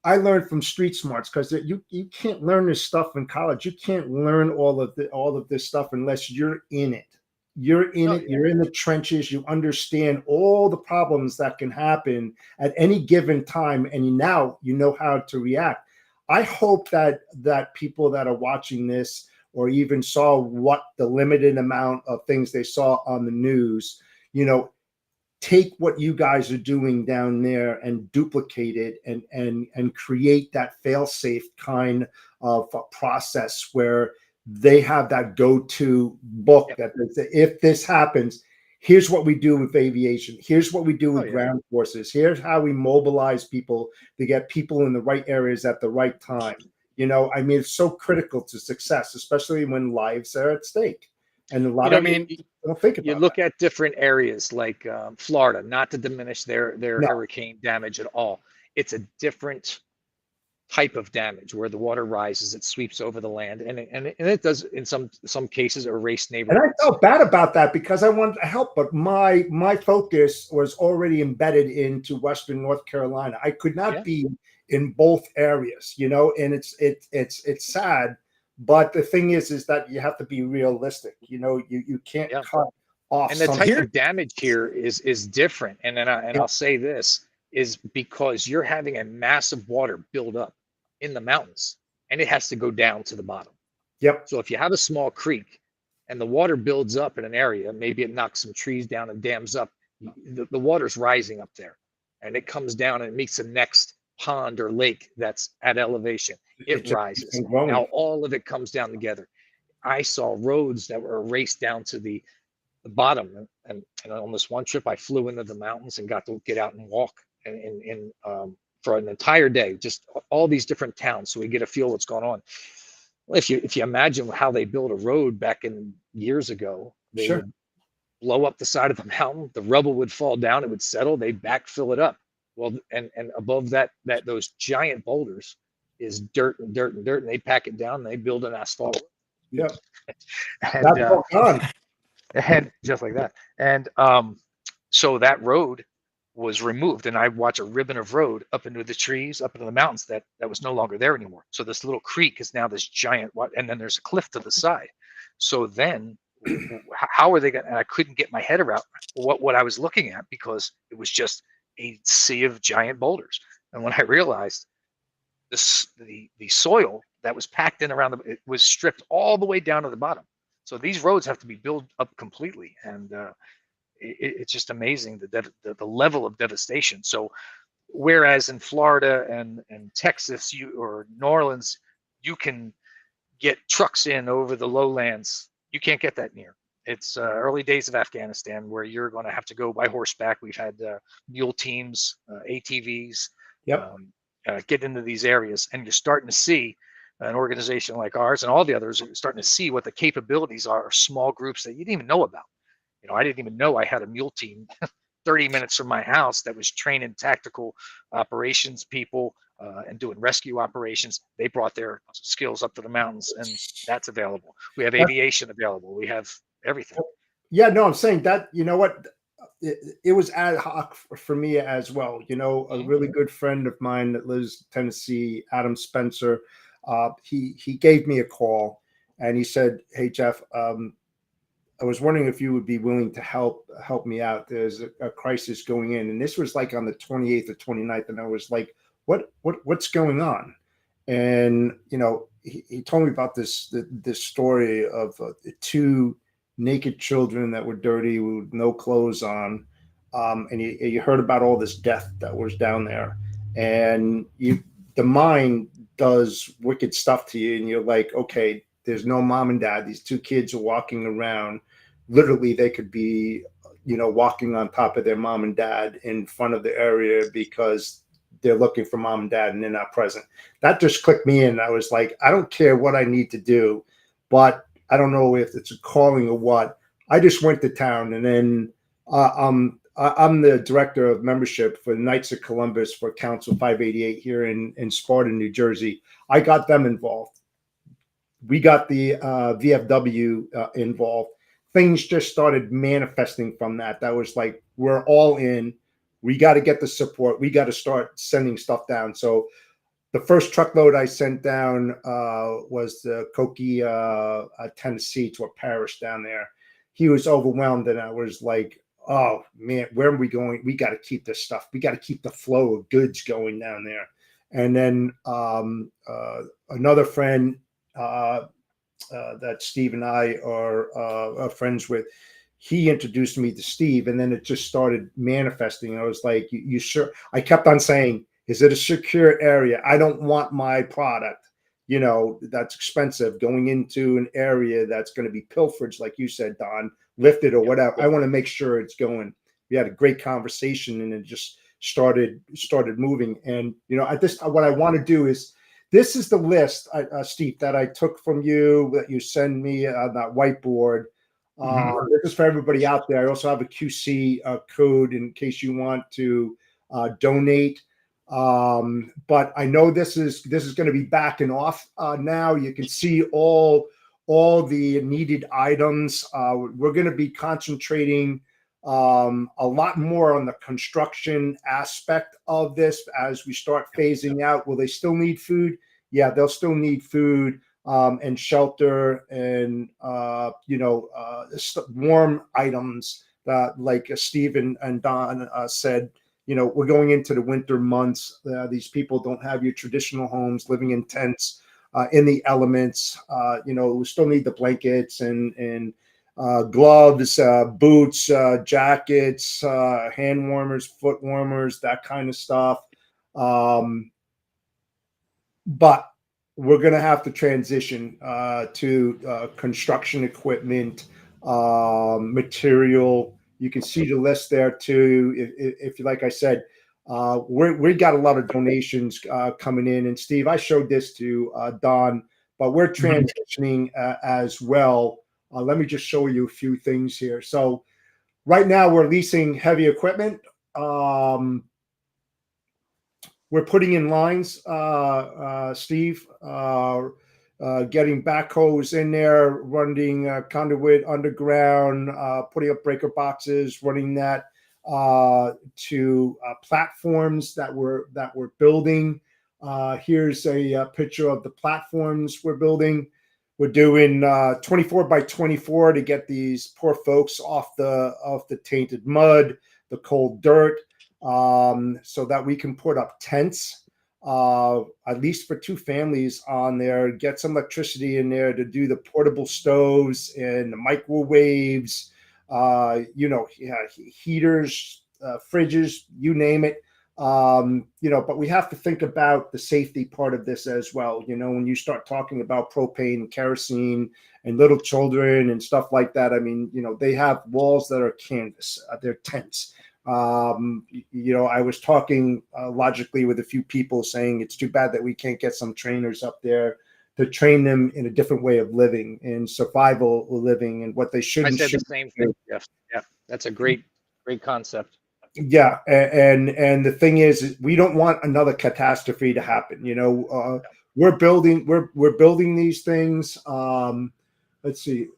I learned from street smarts, because you can't learn this stuff in college. You can't learn all of this stuff unless you're in it. You're in it. You're in the trenches. You understand all the problems that can happen at any given time, and you know how to react. I hope that people that are watching this, or even saw what the limited amount of things they saw on the news, take what you guys are doing down there and duplicate it, and create that fail-safe kind of process where they have that go-to book that if this happens, here's what we do with aviation. Here's what we do with ground forces. Here's how we mobilize people to get people in the right areas at the right time. I mean, it's so critical to success, especially when lives are at stake. And a lot of people don't think about you look at different areas like Florida, not to diminish their hurricane damage at all. It's a different type of damage where the water rises, it sweeps over the land, and it does in some cases erase neighborhoods. And I felt bad about that because I wanted to help, but my focus was already embedded into Western North Carolina. I could not be in both areas, and it's sad. But the thing is that you have to be realistic. You can't cut off. And the type of damage here is different. And then I'll say this is because you're having a massive water build up in the mountains, and it has to go down to the bottom. Yep. So if you have a small creek and the water builds up in an area, maybe it knocks some trees down and dams up, the water's rising up there, and it comes down and it meets the next pond or lake that's at elevation. It rises. Now all of it comes down together. I saw roads that were erased down to the bottom, and on this one trip I flew into the mountains and got to get out and walk in for an entire day, just all these different towns, so we get a feel what's going on. If you imagine how they built a road back in years ago, they would blow up the side of the mountain, the rubble would fall down, it would settle, they backfill it up. Well, and above that those giant boulders is dirt and dirt and dirt, and they pack it down and they build an asphalt. Yeah. And just like that. And so that road was removed, and I watch a ribbon of road up into the trees, up into the mountains that was no longer there anymore. So this little creek is now this giant, and then there's a cliff to the side. So then how are they going to, and I couldn't get my head around what I was looking at, because it was just a sea of giant boulders. And when I realized the soil that was packed in around it was stripped all the way down to the bottom. So these roads have to be built up completely, and it's just amazing the level of devastation. So whereas in Florida and Texas or New Orleans, you can get trucks in over the lowlands, you can't get that near. It's early days of Afghanistan where you're going to have to go by horseback. We've had mule teams, ATVs, get into these areas, and you're starting to see an organization like ours and all the others are starting to see what the capabilities are of small groups that you didn't even know about. I didn't even know I had a mule team 30 minutes from my house that was training tactical operations people and doing rescue operations. They brought their skills up to the mountains, and that's available. We have aviation available. We have everything. Yeah, no, I'm saying that, what, it was ad hoc for me as well. A really good friend of mine that lives in Tennessee, Adam Spencer, he gave me a call, and he said, "Hey Jeff, I was wondering if you would be willing to help me out. There's a crisis going in," and this was like on the 28th or 29th, and I was like, what's going on?" And he told me about this story of two naked children that were dirty with no clothes on, and you heard about all this death that was down there, and the mind does wicked stuff to you, and you're like, okay, there's no mom and dad. These two kids are walking around. Literally, they could be, walking on top of their mom and dad in front of the area because they're looking for mom and dad and they're not present. That just clicked me in. I was like, I don't care what I need to do, but I don't know if it's a calling or what. I just went to town, and then I'm the director of membership for the Knights of Columbus for Council 588 here in Sparta, New Jersey. I got them involved. We got the VFW involved. Things just started manifesting from that. That was like, we're all in. We got to get the support. We got to start sending stuff down. So the first truckload I sent down was the Koki, Tennessee, to a parish down there. He was overwhelmed, and I was like, oh man, where are we going? We got to keep this stuff. We got to keep the flow of goods going down there. And then another friend that Steve and I are friends with, he introduced me to Steve, and then it just started manifesting. I was like, you sure? I kept on saying, is it a secure area? I don't want my product, that's expensive, going into an area that's going to be pilferage, like you said, Don, lifted or whatever. I want to make sure it's going. We had a great conversation, and it just started moving. And at this, what I want to do is, this is the list, Steve, that I took from you, that you send me on that whiteboard. This is for everybody out there. I also have a QC code in case you want to donate. But I know this is going to be backing off now. You can see all the needed items. We're going to be concentrating a lot more on the construction aspect of this as we start phasing out. Will they still need food? Yeah, they'll still need food and shelter and warm items that, like Steve and Don said, we're going into the winter months. These people don't have your traditional homes, living in tents in the elements. We still need the blankets and gloves, boots, jackets, hand warmers, foot warmers, that kind of stuff. But we're going to have to transition to construction equipment, material. You can see the list there too. If you, like I said, we got a lot of donations coming in. And Steve, I showed this to Don, but we're transitioning as well. Let me just show you a few things here. So right now we're leasing heavy equipment. We're putting in lines, Steve, getting backhoes in there, running conduit underground, putting up breaker boxes, running that to platforms that we're building. Here's a picture of the platforms we're building. We're doing 24 by 24 to get these poor folks off the tainted mud, the cold dirt, so that we can put up tents, at least for 2 families on there, get some electricity in there to do the portable stoves and the microwaves, heaters, fridges, you name it. But we have to think about the safety part of this as well. When you start talking about propane and kerosene and little children and stuff like that, I mean, they have walls that are canvas, they're tents. I was talking logically with a few people saying it's too bad that we can't get some trainers up there to train them in a different way of living, in survival living, and what they should. I said the same thing. Yeah, that's a great concept. Yeah, and the thing is, we don't want another catastrophe to happen. We're building these things. Let's see,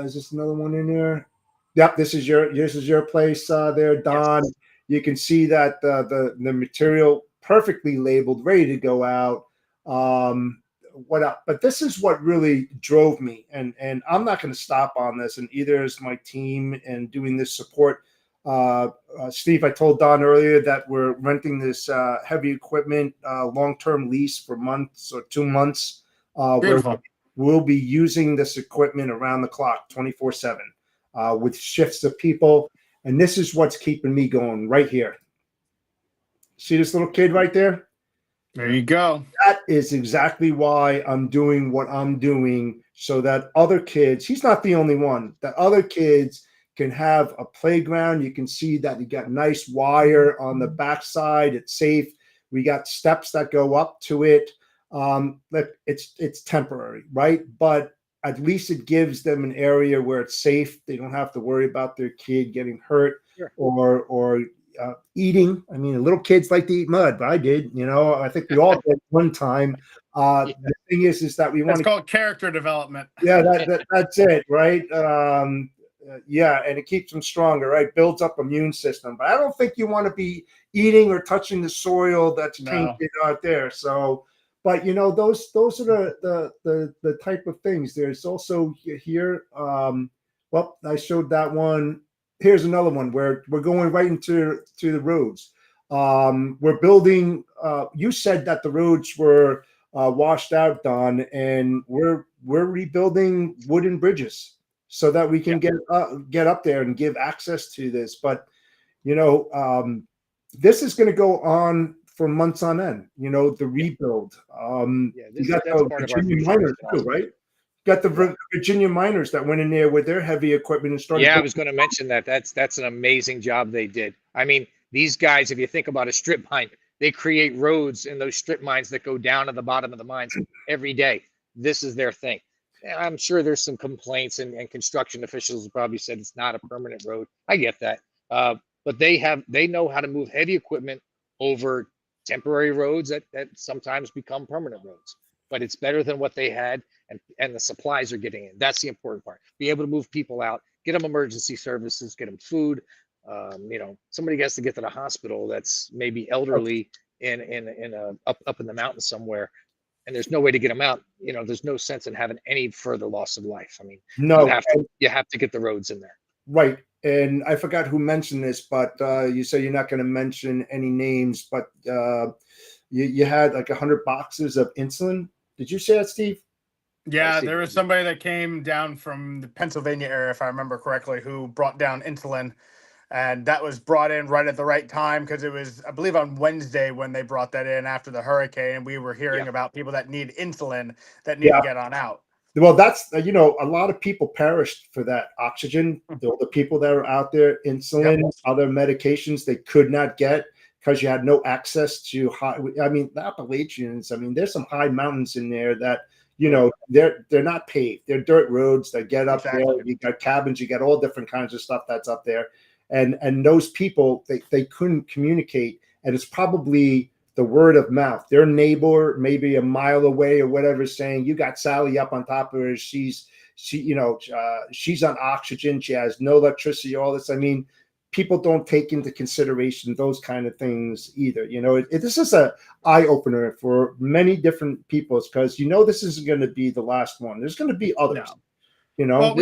is this another one in there? Yep, this is your place there, Don. Yes. You can see that the material perfectly labeled, ready to go out. what up. But this is what really drove me, and I'm not going to stop on this, and either is my team and doing this support. Steve, I told Don earlier that we're renting this heavy equipment long-term lease for months or 2 months, where Beautiful. we'll be using this equipment around the clock, 24/7, with shifts of people. And this is what's keeping me going right here. See this little kid right there? There you go. That is exactly why I'm doing what I'm doing, so that other kids, he's not the only one, that other kids can have a playground. You can see that you got nice wire on the backside. It's safe. We got steps that go up to it. It's temporary, right? But at least it gives them an area where it's safe. They don't have to worry about their kid getting hurt Sure. or eating. I mean, little kids like to eat mud, but I did. I think we all did one time. Yeah. The thing is that we want It's to. called character development. Yeah, that's it, right? Yeah, and it keeps them stronger, right? Builds up immune system. But I don't think you want to be eating or touching the soil that's tainted out there. So, but those are the type of things. There's also here. Well, I showed that one. Here's another one where we're going right into the roads. We're building. You said that the roads were washed out, Don, and we're rebuilding wooden bridges so that we can get up there and give access to this. But this is going to go on for months on end. The rebuild. You got that's the part of our Virginia future miners vision too, also. right? Got the Virginia miners that went in there with their heavy equipment and started. Yeah, I was going to mention that. That's an amazing job they did. I mean, these guys, if you think about a strip mine, they create roads in those strip mines that go down to the bottom of the mines every day. This is their thing. I'm sure there's some complaints, and construction officials probably said it's not a permanent road. I get that. But they know how to move heavy equipment over temporary roads that sometimes become permanent roads. But it's better than what they had, and the supplies are getting in. That's the important part. Be able to move people out, get them emergency services, get them food. Somebody has to get to the hospital that's maybe elderly in up in the mountains somewhere, and there's no way to get them out. There's no sense in having any further loss of life. I mean, No, you have to get the roads in there. right. And I forgot who mentioned this, but you say you're not going to mention any names, but you had like 100 boxes of insulin. Did you say that, Steve? Yeah, there was somebody that came down from the Pennsylvania area, if I remember correctly, who brought down insulin. And that was brought in right at the right time because it was, I believe, on Wednesday when they brought that in after the hurricane. We were hearing about people that need insulin that need to get on out. Well, that's, a lot of people perished for that oxygen. The people that are out there, insulin, other medications they could not get because you had no access to high. I mean, the Appalachians, there's some high mountains in there that, they're not paved. They're dirt roads that get up there. You got cabins, you got all different kinds of stuff that's up there. And those people, they couldn't communicate. And it's probably the word of mouth. Their neighbor, maybe a mile away or whatever, saying, you got Sally up on top of her. She's on oxygen. She has no electricity, all this. I mean, people don't take into consideration those kind of things either. This is a eye opener for many different people because, this isn't going to be the last one. There's going to be others. Well,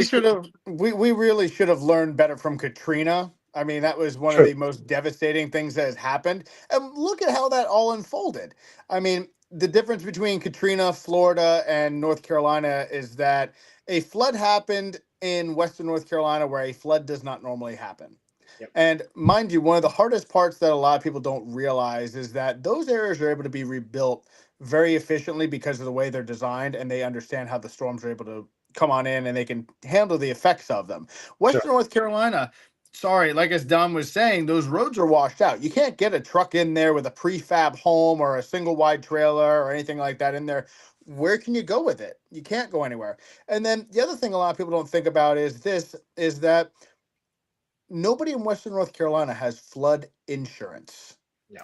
we really should have learned better from Katrina. I mean, that was one of the most devastating things that has happened. And look at how that all unfolded. I mean, the difference between Katrina, Florida, and North Carolina is that a flood happened in Western North Carolina where a flood does not normally happen. And mind you, one of the hardest parts that a lot of people don't realize is that those areas are able to be rebuilt very efficiently because of the way they're designed, and they understand how the storms are able to come on in and they can handle the effects of them. Western North Carolina, sorry, like as Don was saying, those roads are washed out. You can't get a truck in there with a prefab home or a single wide trailer or anything like that in there. Where can you go with it? You can't go anywhere. And then the other thing a lot of people don't think about is that nobody in Western North Carolina has flood insurance. Yeah.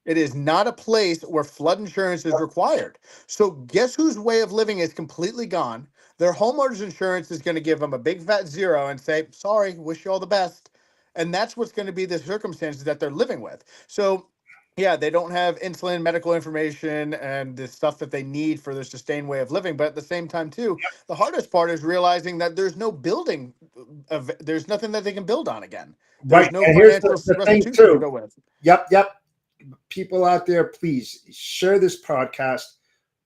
It is not a place where flood insurance is required. So guess whose way of living is completely gone? Their homeowner's insurance is going to give them a big fat zero and say, sorry, wish you all the best. And that's what's going to be the circumstances that they're living with. So Yeah, they don't have insulin, medical information, and the stuff that they need for their sustained way of living. But at the same time, too, the hardest part is realizing that there's no building, there's nothing that they can build on again. Right. There's no And here's financial the thing restitution to too. go with. Yep, yep. People out there, please share this podcast.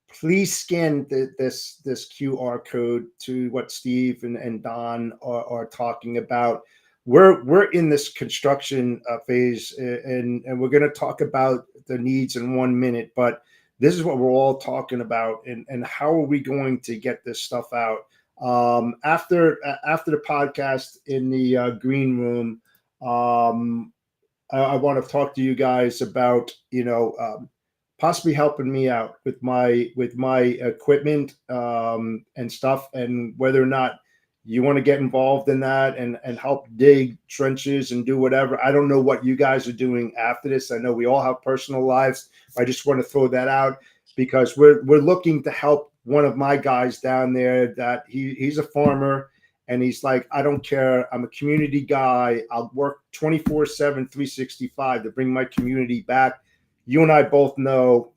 Please scan this QR code to what Steve and Don are talking about. We're in this construction phase, and we're going to talk about the needs in 1 minute. But this is what we're all talking about, and how are we going to get this stuff out? After the podcast in the green room, I want to talk to you guys about possibly helping me out with my equipment and stuff, and whether or not you want to get involved in that and help dig trenches and do whatever. I don't know what you guys are doing after this. I know we all have personal lives. I just want to throw that out because we're looking to help one of my guys down there that he's a farmer. And he's like, I don't care. I'm a community guy. I'll work 24/7, 365 to bring my community back. You and I both know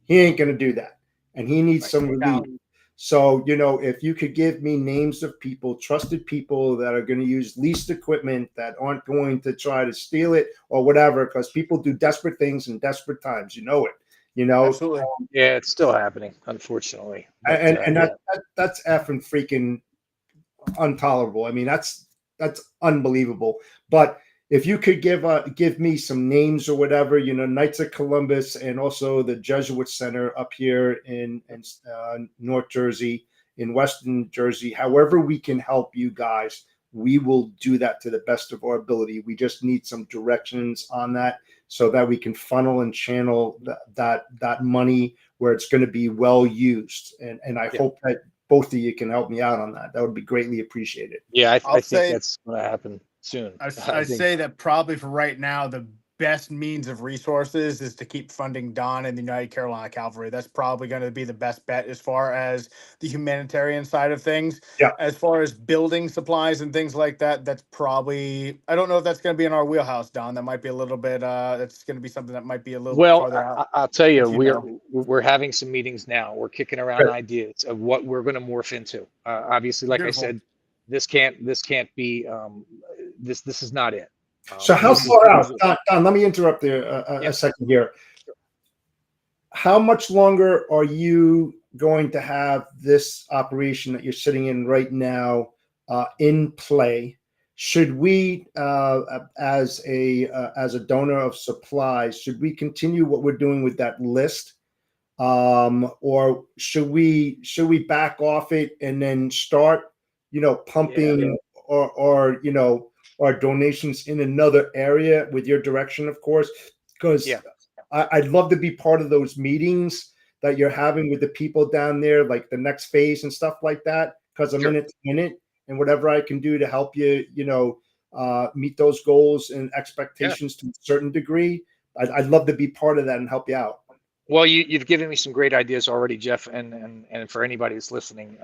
he ain't going to do that. And he needs some relief. So, if you could give me names of people, trusted people that are going to use leased equipment, that aren't going to try to steal it or whatever, because people do desperate things in desperate times. You know it. Absolutely. Yeah, it's still happening, unfortunately. But, And that's effing freaking intolerable. I mean, that's unbelievable. But if you could give me some names or whatever, Knights of Columbus, and also the Jesuit Center up here in North Jersey, in Western Jersey, however we can help you guys, we will do that to the best of our ability. We just need some directions on that so that we can funnel and channel that money where it's going to be well used. And I hope that both of you can help me out on that. That would be greatly appreciated. yeah, I I'll think say that's going to happen soon. I I think. say that probably for right now, the best means of resources is to keep funding Don and the United Carolina Cavalry. That's probably going to be the best bet as far as the humanitarian side of things. Yeah. As far as building supplies and things like that, that's probably, I don't know if that's going to be in our wheelhouse, Don. That might be a little bit, that's going to be something that might be a little bit Well, farther out. I'll tell you, if you know. we're having some meetings now. We're kicking around ideas of what we're going to morph into. Obviously, like Beautiful. I said, this can't be this is not it. So how this is- far out, Don, let me interrupt there a second here. How much longer are you going to have this operation that you're sitting in right now in play? Should we, as a donor of supplies, should we continue what we're doing with that list, or should we back off it and then start, pumping or donations in another area with your direction, of course, because I'd love to be part of those meetings that you're having with the people down there, like the next phase and stuff like that, because I'm in it, and whatever I can do to help you, meet those goals and expectations to a certain degree, I'd love to be part of that and help you out. Well, you've given me some great ideas already, Jeff, and for anybody that's listening,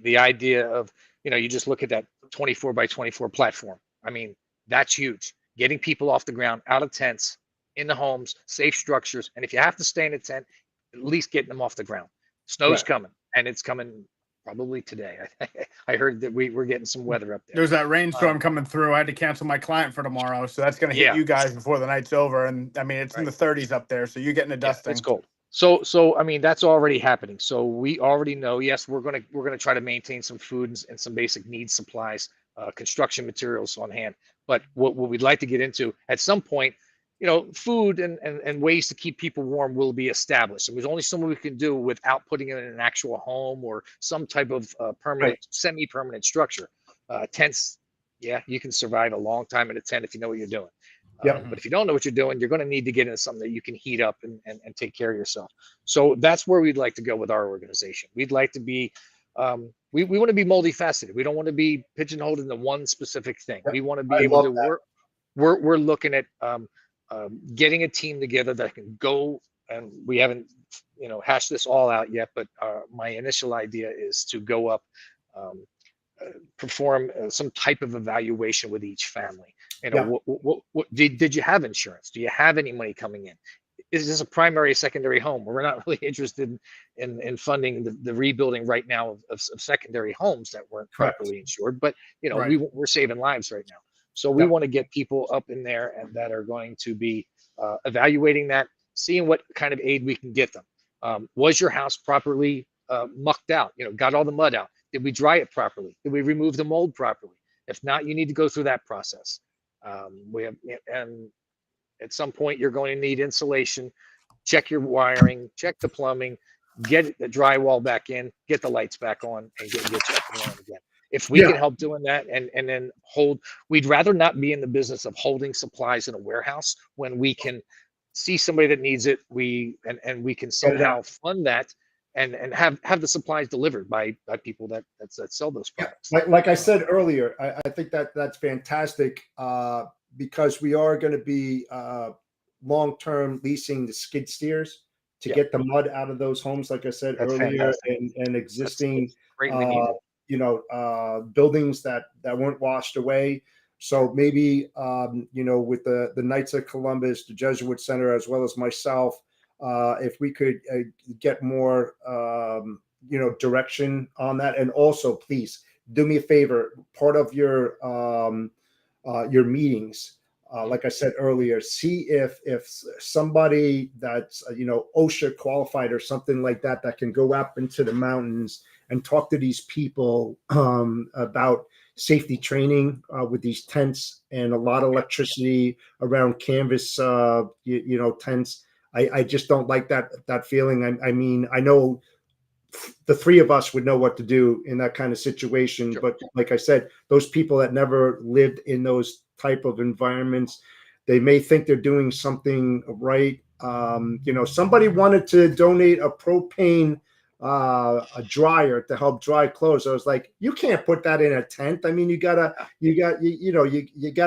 the idea of, you just look at that 24 by 24 platform. I mean, that's huge. Getting people off the ground, out of tents, in the homes, safe structures, and if you have to stay in a tent, at least getting them off the ground. Snow's coming, and it's coming probably today. I heard that we're getting some weather up there. There's that rainstorm coming through. I had to cancel my client for tomorrow, so that's going to hit you guys before the night's over. And I mean, it's in the 30s up there, so you're getting a dusting. It's cold. So I mean, that's already happening. So we already know. Yes, we're gonna try to maintain some food and some basic needs supplies, construction materials on hand. But what we'd like to get into at some point, food and ways to keep people warm will be established. And there's only so much we can do without putting it in an actual home or some type of permanent, semi-permanent structure. Tents, you can survive a long time in a tent if you know what you're doing. But if you don't know what you're doing, you're going to need to get into something that you can heat up and take care of yourself. So that's where we'd like to go with our organization. We'd like to be, we want to be multifaceted. We don't want to be pigeonholed into one specific thing. We want to be able to work. We're looking at getting a team together that can go, and we haven't, hashed this all out yet, but my initial idea is to go up, perform some type of evaluation with each family. What did you have insurance? Do you have any money coming in? is this a primary or secondary home? We're not really interested in funding the rebuilding right now of secondary homes that weren't Correct. properly insured. But Right. we're saving lives right now. So we Yep. want to get people up in there and that are going to be evaluating that, seeing what kind of aid we can get them. Was your house properly mucked out? Got all the mud out? Did we dry it properly? Did we remove the mold properly? If not, you need to go through that process. We have, and at some point you're going to need insulation. Check your wiring, check the plumbing, get the drywall back in, get the lights back on, and get you up and running again. If we Yeah. can help doing that, and then we'd rather not be in the business of holding supplies in a warehouse when we can see somebody that needs it. We can somehow fund that and have the supplies delivered by people that sell those products. Like I said earlier, I think that's fantastic because we are going to be long-term leasing the skid steers to get the mud out of those homes, like I said That's earlier, fantastic. and existing That's greatly needed. buildings that weren't washed away. So maybe with the Knights of Columbus, the Jesuit Center, as well as myself, if we could get more direction on that. And also, please do me a favor, part of your meetings, like I said earlier, see if somebody that's OSHA qualified or something like that can go up into the mountains and talk to these people about safety training with these tents and a lot of electricity around canvas tents. I just don't like that feeling. I mean, I know the three of us would know what to do in that kind of situation. Sure. But like I said, those people that never lived in those type of environments, they may think they're doing something right. Somebody wanted to donate a propane a dryer to help dry clothes. I was like, you can't put that in a tent. I mean, you got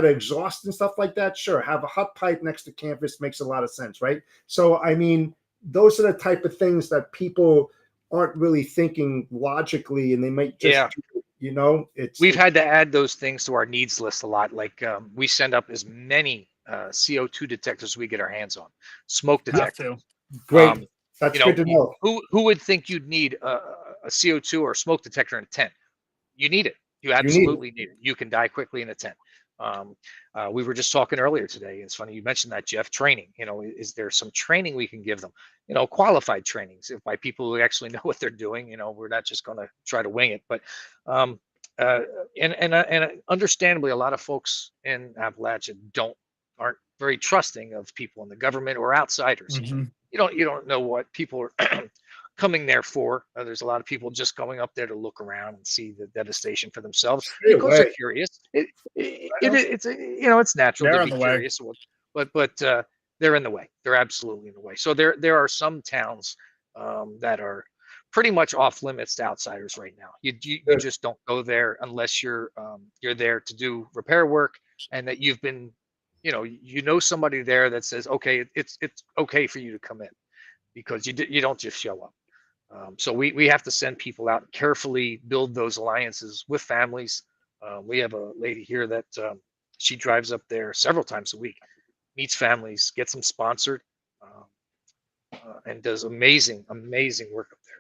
exhaust and stuff like that. Sure, have a hot pipe next to canvas makes a lot of sense, right? So I mean, those are the type of things that people aren't really thinking logically, and they might just we've had to add those things to our needs list a lot. Like we send up as many CO2 detectors as we get our hands on, smoke detectors. Great. That's good to know. Who would think you'd need a CO2 or smoke detector in a tent? You need it. You absolutely need it. You can die quickly in a tent. We were just talking earlier today. It's funny you mentioned that, Jeff. Training. Is there some training we can give them? Qualified trainings by people who actually know what they're doing. We're not just going to try to wing it. But and understandably, a lot of folks in Appalachia aren't very trusting of people in the government or outsiders. Mm-hmm. You don't know what people are coming there for. There's a lot of people just going up there to look around and see the devastation for themselves because they're curious. It's natural to be curious, but they're in the way. They're absolutely in the way. So there are some towns that are pretty much off limits to outsiders right now. You just don't go there unless you're there to do repair work, and that you've been somebody there that says, okay, it's okay for you to come in, because you don't just show up. So we have to send people out, carefully build those alliances with families. We have a lady here that she drives up there several times a week, meets families, gets them sponsored, and does amazing work up there.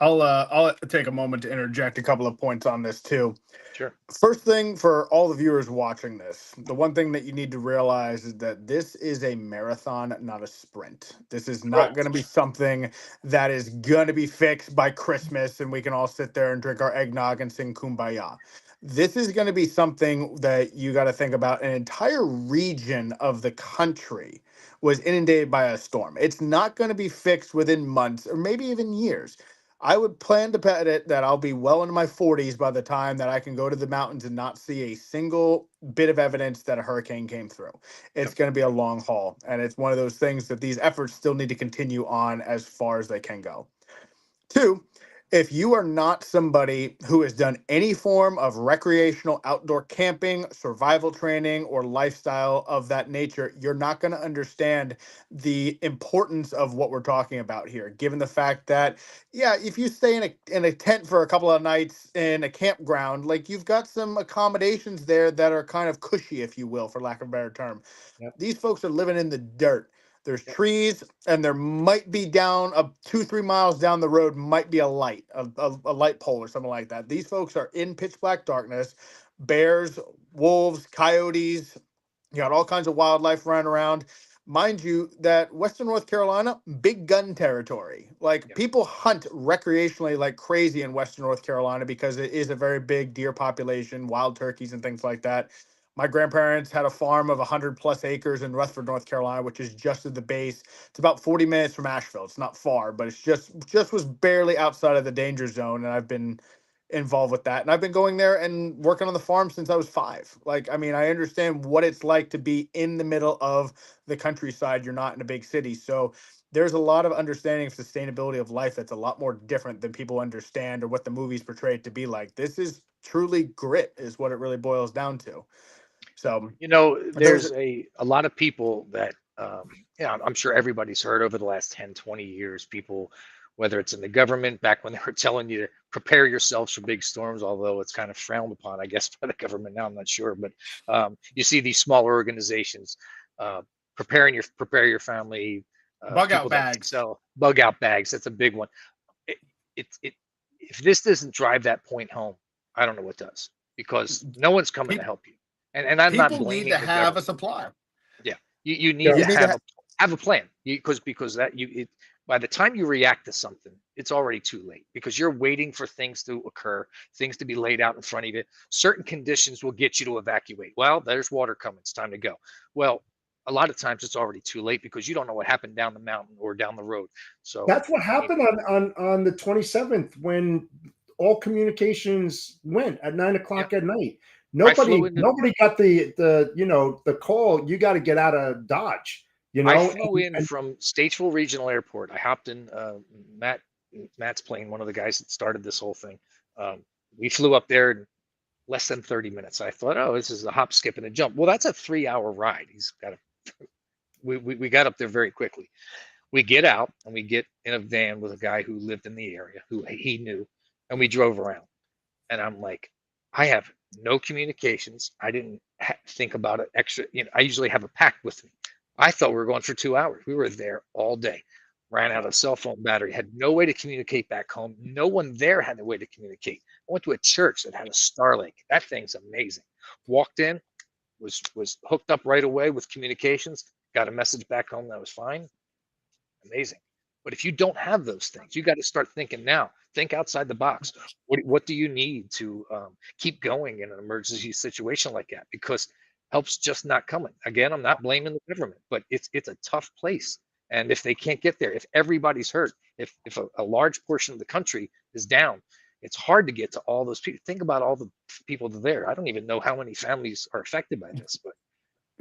I'll take a moment to interject a couple of points on this too. Sure. First thing, for all the viewers watching this, the one thing that you need to realize is that this is a marathon, not a sprint. This is not going to be something that is going to be fixed by Christmas and we can all sit there and drink our eggnog and sing Kumbaya. This is going to be something that you got to think about. An entire region of the country was inundated by a storm. It's not going to be fixed within months or maybe even years. I would plan to bet it that I'll be well into my 40s by the time that I can go to the mountains and not see a single bit of evidence that a hurricane came through. It's going to be a long haul. And it's one of those things that these efforts still need to continue on as far as they can go. Two, if you are not somebody who has done any form of recreational outdoor camping, survival training, or lifestyle of that nature, you're not going to understand the importance of what we're talking about here, given the fact that, yeah, if you stay in a tent for a couple of nights in a campground, like you've got some accommodations there that are kind of cushy, if you will, for lack of a better term. Yep. These folks are living in the dirt. There's Yep. trees, and there might be down 2-3 miles down the road might be a light, a light pole or something like that. These folks are in pitch black darkness. Bears, wolves, coyotes, you got all kinds of wildlife running around. Mind you, that Western North Carolina, big gun territory. Like, Yep. people hunt recreationally like crazy in Western North Carolina because it is a very big deer population, wild turkeys and things like that. My grandparents had a farm of 100 plus acres in Rutherford, North Carolina, which is just at the base. It's about 40 minutes from Asheville. It's not far, but it's just was barely outside of the danger zone. And I've been involved with that. And I've been going there and working on the farm since I was 5. Like, I mean, I understand what it's like to be in the middle of the countryside. You're not in a big city. So there's a lot of understanding of sustainability of life that's a lot more different than people understand or what the movies portray it to be like. This is truly grit is what it really boils down to. So You know, there's there's a lot of people that, yeah, I'm sure everybody's heard over the last 10, 20 years, people, whether it's in the government, back when they were telling you to prepare yourselves for big storms, although it's kind of frowned upon, I guess, by the government now, I'm not sure. But you see these smaller organizations uh, prepare your family, bug out people that bags. sell bug out bags. That's a big one. It if this doesn't drive that point home, I don't know what does, because no one's coming to Pe- help you. And I'm not People need to blaming the have a government. supply. Yeah, you need Yeah. to You need to have a plan, because that by the time you react to something, it's already too late, because you're waiting for things to occur, things to be laid out in front of you. Certain conditions will get you to evacuate. Well, there's water coming. It's time to go. Well, a lot of times it's already too late, because you don't know what happened down the mountain or down the road. So, That's what I mean, happened on the 27th when all communications went at 9 o'clock yeah, at night. I flew Nobody into nobody got the call. You got to get out of Dodge. I And, flew in and from Statesville Regional Airport. I hopped in Matt's plane, one of the guys that started this whole thing. Um, we flew up there in less than 30 minutes. I thought, oh, this is a hop, skip, and a jump. Well, that's a 3 hour ride. We got up there very quickly. We get out and we get in a van with a guy who lived in the area, who he knew, and we drove around. And I'm like, I have no communications. I didn't think about it extra. I usually have a pack with me. I thought we were going for 2 hours. We were there all day. Ran out of cell phone battery. Had no way to communicate back home. No one there had a way to communicate. I went to a church that had a Starlink. That thing's amazing. Walked in, was hooked up right away with communications. Got a message back home that was fine. Amazing. But if you don't have those things, you got to start thinking now. Think outside the box. What do you need to keep going in an emergency situation like that? Because help's just not coming. Again, I'm not blaming the government, but it's a tough place. And if they can't get there, if everybody's hurt, if a large portion of the country is down, it's hard to get to all those people. Think about all the people that are there. I don't even know how many families are affected by this, but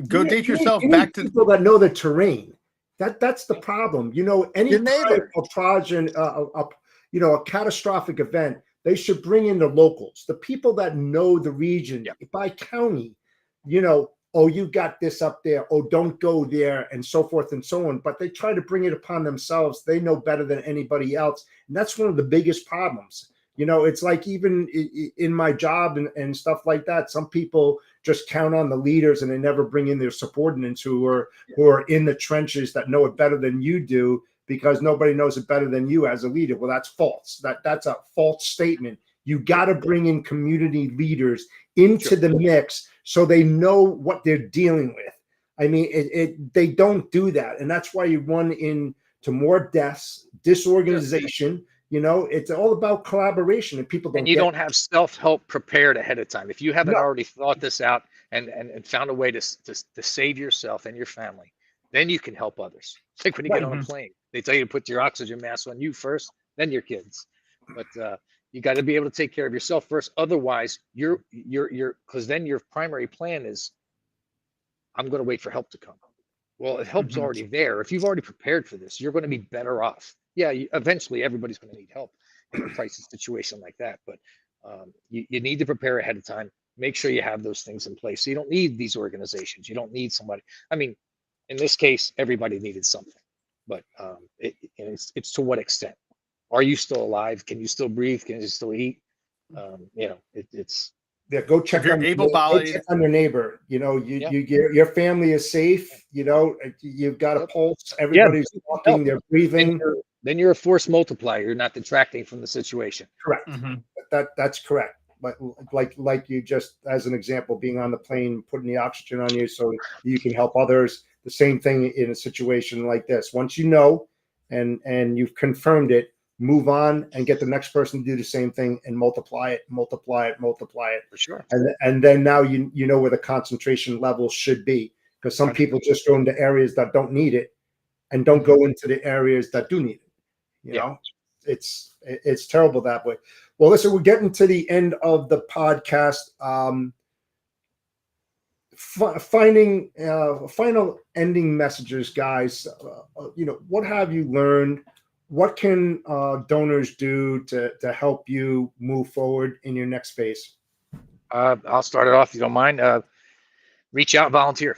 go date yourself you need back to people that know the terrain. That's the problem. Any your type neighbor. of project, a catastrophic event, they should bring in the locals, the people that know the region yeah, by county. Oh, you got this up there. Oh, don't go there, and so forth and so on. But they try to bring it upon themselves. They know better than anybody else, and that's one of the biggest problems. It's like even in my job and stuff like that. Some people just count on the leaders and they never bring in their subordinates who are in the trenches that know it better than you do, because nobody knows it better than you as a leader. Well, that's false. That's a false statement. You got to bring in community leaders into sure. the mix so they know what they're dealing with. I mean, they don't do that, and that's why you run into more deaths, Sure. disorganization. It's all about collaboration, and people And don't you get don't have self-help prepared ahead of time. If you haven't no. already thought this out and found a way to save yourself and your family, then you can help others. It's like when you get Right. on a plane, they tell you to put your oxygen mask on you first, then your kids. But you got to be able to take care of yourself first. Otherwise, because then your primary plan is, I'm going to wait for help to come. Well, if help's Mhm. already there, if you've already prepared for this, you're going to be better off. Yeah, eventually everybody's going to need help in a crisis situation like that, but you need to prepare ahead of time. Make sure you have those things in place. So you don't need these organizations. You don't need somebody. I mean, in this case, everybody needed something, but it's to what extent? Are you still alive? Can you still breathe? Can you still eat? It's Yeah, go check If you're on able-bodied, your neighbor. You know, Yeah. your family is safe. You know, you've got a Yep. pulse. Yeah. Everybody's walking. They're Then breathing. you're a force multiplier. You're not detracting from the situation. Correct. That's correct. But like you just as an example, being on the plane, putting the oxygen on you so you can help others. The same thing in a situation like this. Once you know and you've confirmed it, move on and get the next person to do the same thing and multiply it, multiply it, multiply it. For sure. And then now you know where the concentration levels should be, because some people just go into areas that don't need it and don't go into the areas that do need it. You Yeah. know, it's terrible that way. Well, listen, we're getting to the end of the podcast. Finding final ending messages, guys. You know, what have you learned? What can donors do to help you move forward in your next phase? I'll start it off if you don't mind. Reach out, volunteer.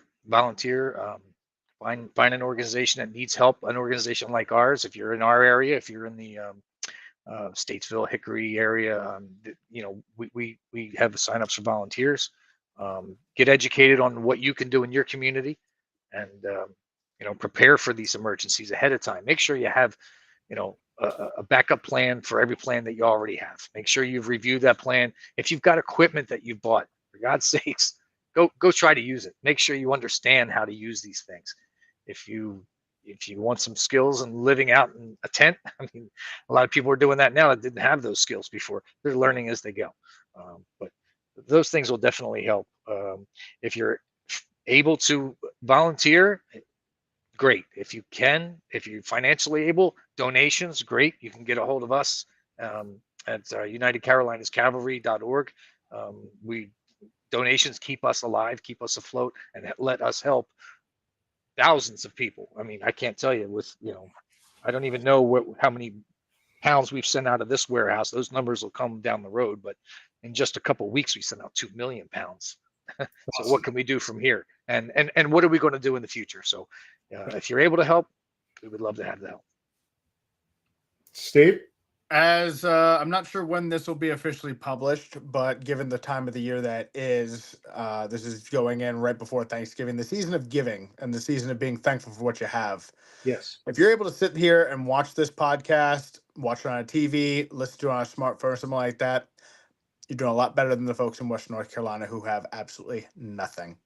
Find an organization that needs help. An organization like ours. If you're in our area, if you're in the Statesville, Hickory area, you know, we have signups for volunteers. Get educated on what you can do in your community, and you know, prepare for these emergencies ahead of time. Make sure you have, you know, a backup plan for every plan that you already have. Make sure you've reviewed that plan. If you've got equipment that you've bought, for God's sakes, go try to use it. Make sure you understand how to use these things. If you want some skills in living out in a tent, I mean, a lot of people are doing that now that didn't have those skills before. They're learning as they go. But those things will definitely help. If you're able to volunteer, great. If you're financially able, donations, great. You can get a hold of us at UnitedCarolinesCavalry.org. We Donations keep us alive, keep us afloat, and let us help thousands of people. I mean, I can't tell you I don't even know how many pounds we've sent out of this warehouse. Those numbers will come down the road, but in just a couple of weeks, we sent out 2 million pounds. So Awesome. what can we do from here? And what are we going to do in the future? So if you're able to help, we would love to have the help. Steve? As I'm not sure when this will be officially published, but given the time of the year that is, this is going in right before Thanksgiving, the season of giving and the season of being thankful for what you have. Yes. If you're able to sit here and watch this podcast, watch it on a TV, listen to it on a smartphone or something like that, you're doing a lot better than the folks in Western North Carolina who have absolutely nothing.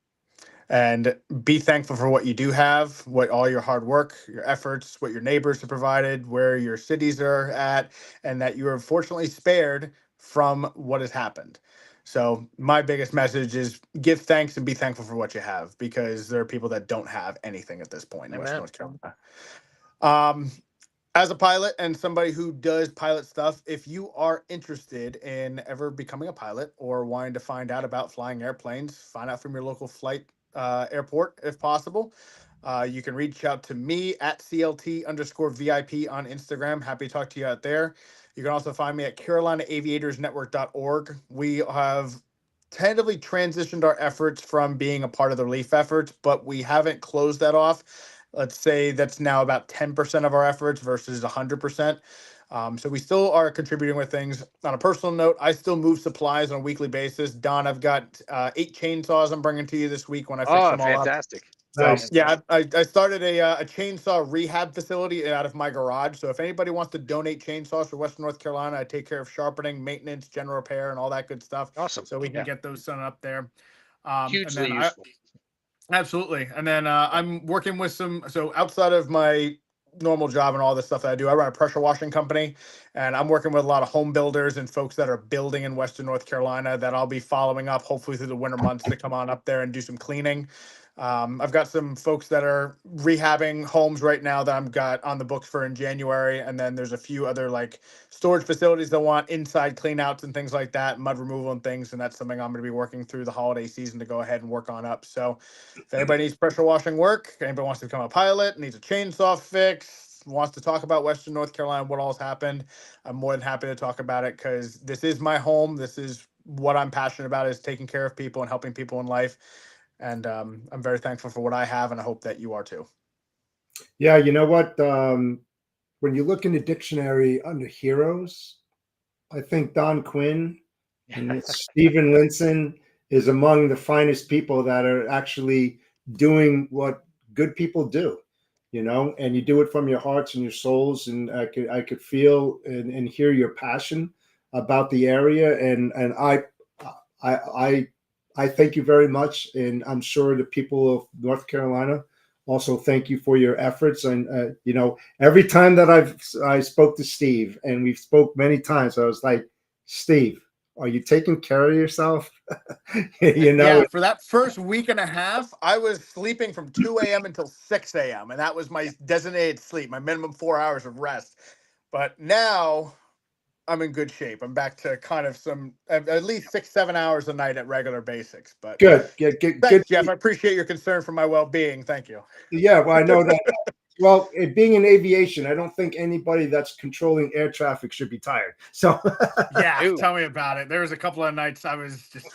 And be thankful for what you do have, what all your hard work, your efforts, what your neighbors have provided, where your cities are at, and that you are fortunately spared from what has happened. So my biggest message is give thanks and be thankful for what you have, because there are people that don't have anything at this point in Western North Carolina. As a pilot and somebody who does pilot stuff, if you are interested in ever becoming a pilot or wanting to find out about flying airplanes, find out from your local flight airport if possible. You can reach out to me at CLT_VIP on Instagram. Happy to talk to you out there. You can also find me at CarolinaAviatorsNetwork.org. We have tentatively transitioned our efforts from being a part of the relief efforts, but we haven't closed that off. Let's say that's now about 10% of our efforts versus 100%. So we still are contributing with things. On a personal note, I still move supplies on a weekly basis. Don, I've got 8 chainsaws I'm bringing to you this week when I fix them all up. Fantastic. So Nice. yeah, I started a chainsaw rehab facility out of my garage. So if anybody wants to donate chainsaws for Western North Carolina, I take care of sharpening, maintenance, general repair, and all that good stuff. Awesome. So we can get those set up there. Hugely useful. Absolutely. And then I'm working with so outside of my normal job and all the stuff that I do, I run a pressure washing company, and I'm working with a lot of home builders and folks that are building in Western North Carolina that I'll be following up hopefully through the winter months to come on up there and do some cleaning. I've got some folks that are rehabbing homes right now that I've got on the books for in January. And then there's a few other like storage facilities that want inside clean outs and things like that, mud removal and things. And that's something I'm going to be working through the holiday season to go ahead and work on up. So if anybody needs pressure washing work, anybody wants to become a pilot, needs a chainsaw fix, wants to talk about Western North Carolina, what all's happened, I'm more than happy to talk about it, because this is my home. This is what I'm passionate about, is taking care of people and helping people in life. And I'm very thankful for what I have, and I hope that you are too. Yeah, you know what? When you look in the dictionary under heroes, I think Don Quinn And Stephen Linson is among the finest people that are actually doing what good people do, and you do it from your hearts and your souls. And I could feel and hear your passion about the area. And I, I, I thank you very much. And I'm sure the people of North Carolina also thank you for your efforts. And, every time that I spoke to Steve, and we've spoke many times, I was like, Steve, are you taking care of yourself? Yeah, for that first week and a half, I was sleeping from 2 a.m. until 6 a.m. And that was my designated sleep, my minimum 4 hours of rest. But now I'm in good shape. I'm back to kind of at least 6, 7 hours a night at regular basics. But good, good, good, good. thanks, Jeff. I appreciate your concern for my well-being. Thank you. Yeah, well, I know that. Well, being in aviation, I don't think anybody that's controlling air traffic should be tired. So, Yeah, tell me about it. There was a couple of nights I was just.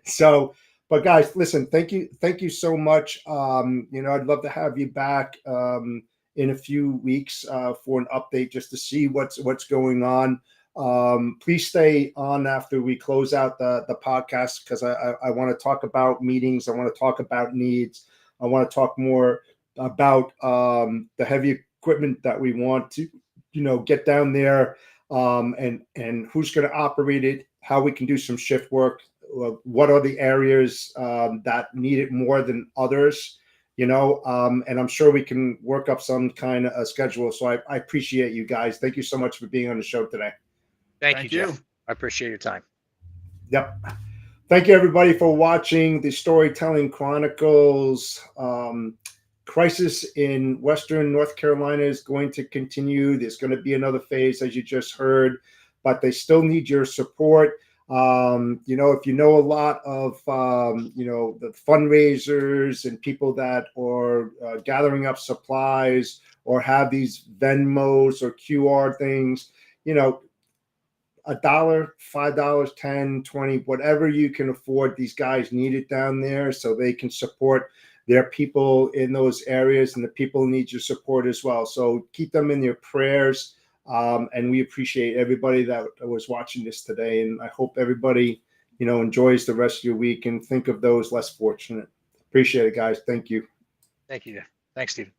so, but guys, listen, thank you so much. I'd love to have you back in a few weeks for an update, just to see what's going on. Please stay on after we close out the podcast, because I want to talk about meetings. I want to talk about needs. I want to talk more about the heavy equipment that we want to, get down there, and who's going to operate it, how we can do some shift work, what are the areas that need it more than others, and I'm sure we can work up some kind of a schedule. So I appreciate you guys. Thank you so much for being on the show today. Thank you, Jeff. I appreciate your time. Yep. Thank you, everybody, for watching the Storytelling Chronicles. Crisis in Western North Carolina is going to continue. There's going to be another phase, as you just heard, but they still need your support. If you know a lot of, the fundraisers and people that are gathering up supplies or have these Venmos or QR things, $1, $5, 10, 20, whatever you can afford. These guys need it down there so they can support their people in those areas, and the people need your support as well. So keep them in your prayers. And we appreciate everybody that was watching this today. And I hope everybody, enjoys the rest of your week and think of those less fortunate. Appreciate it, guys. Thank you. Thank you, Jeff. Thanks, Steve.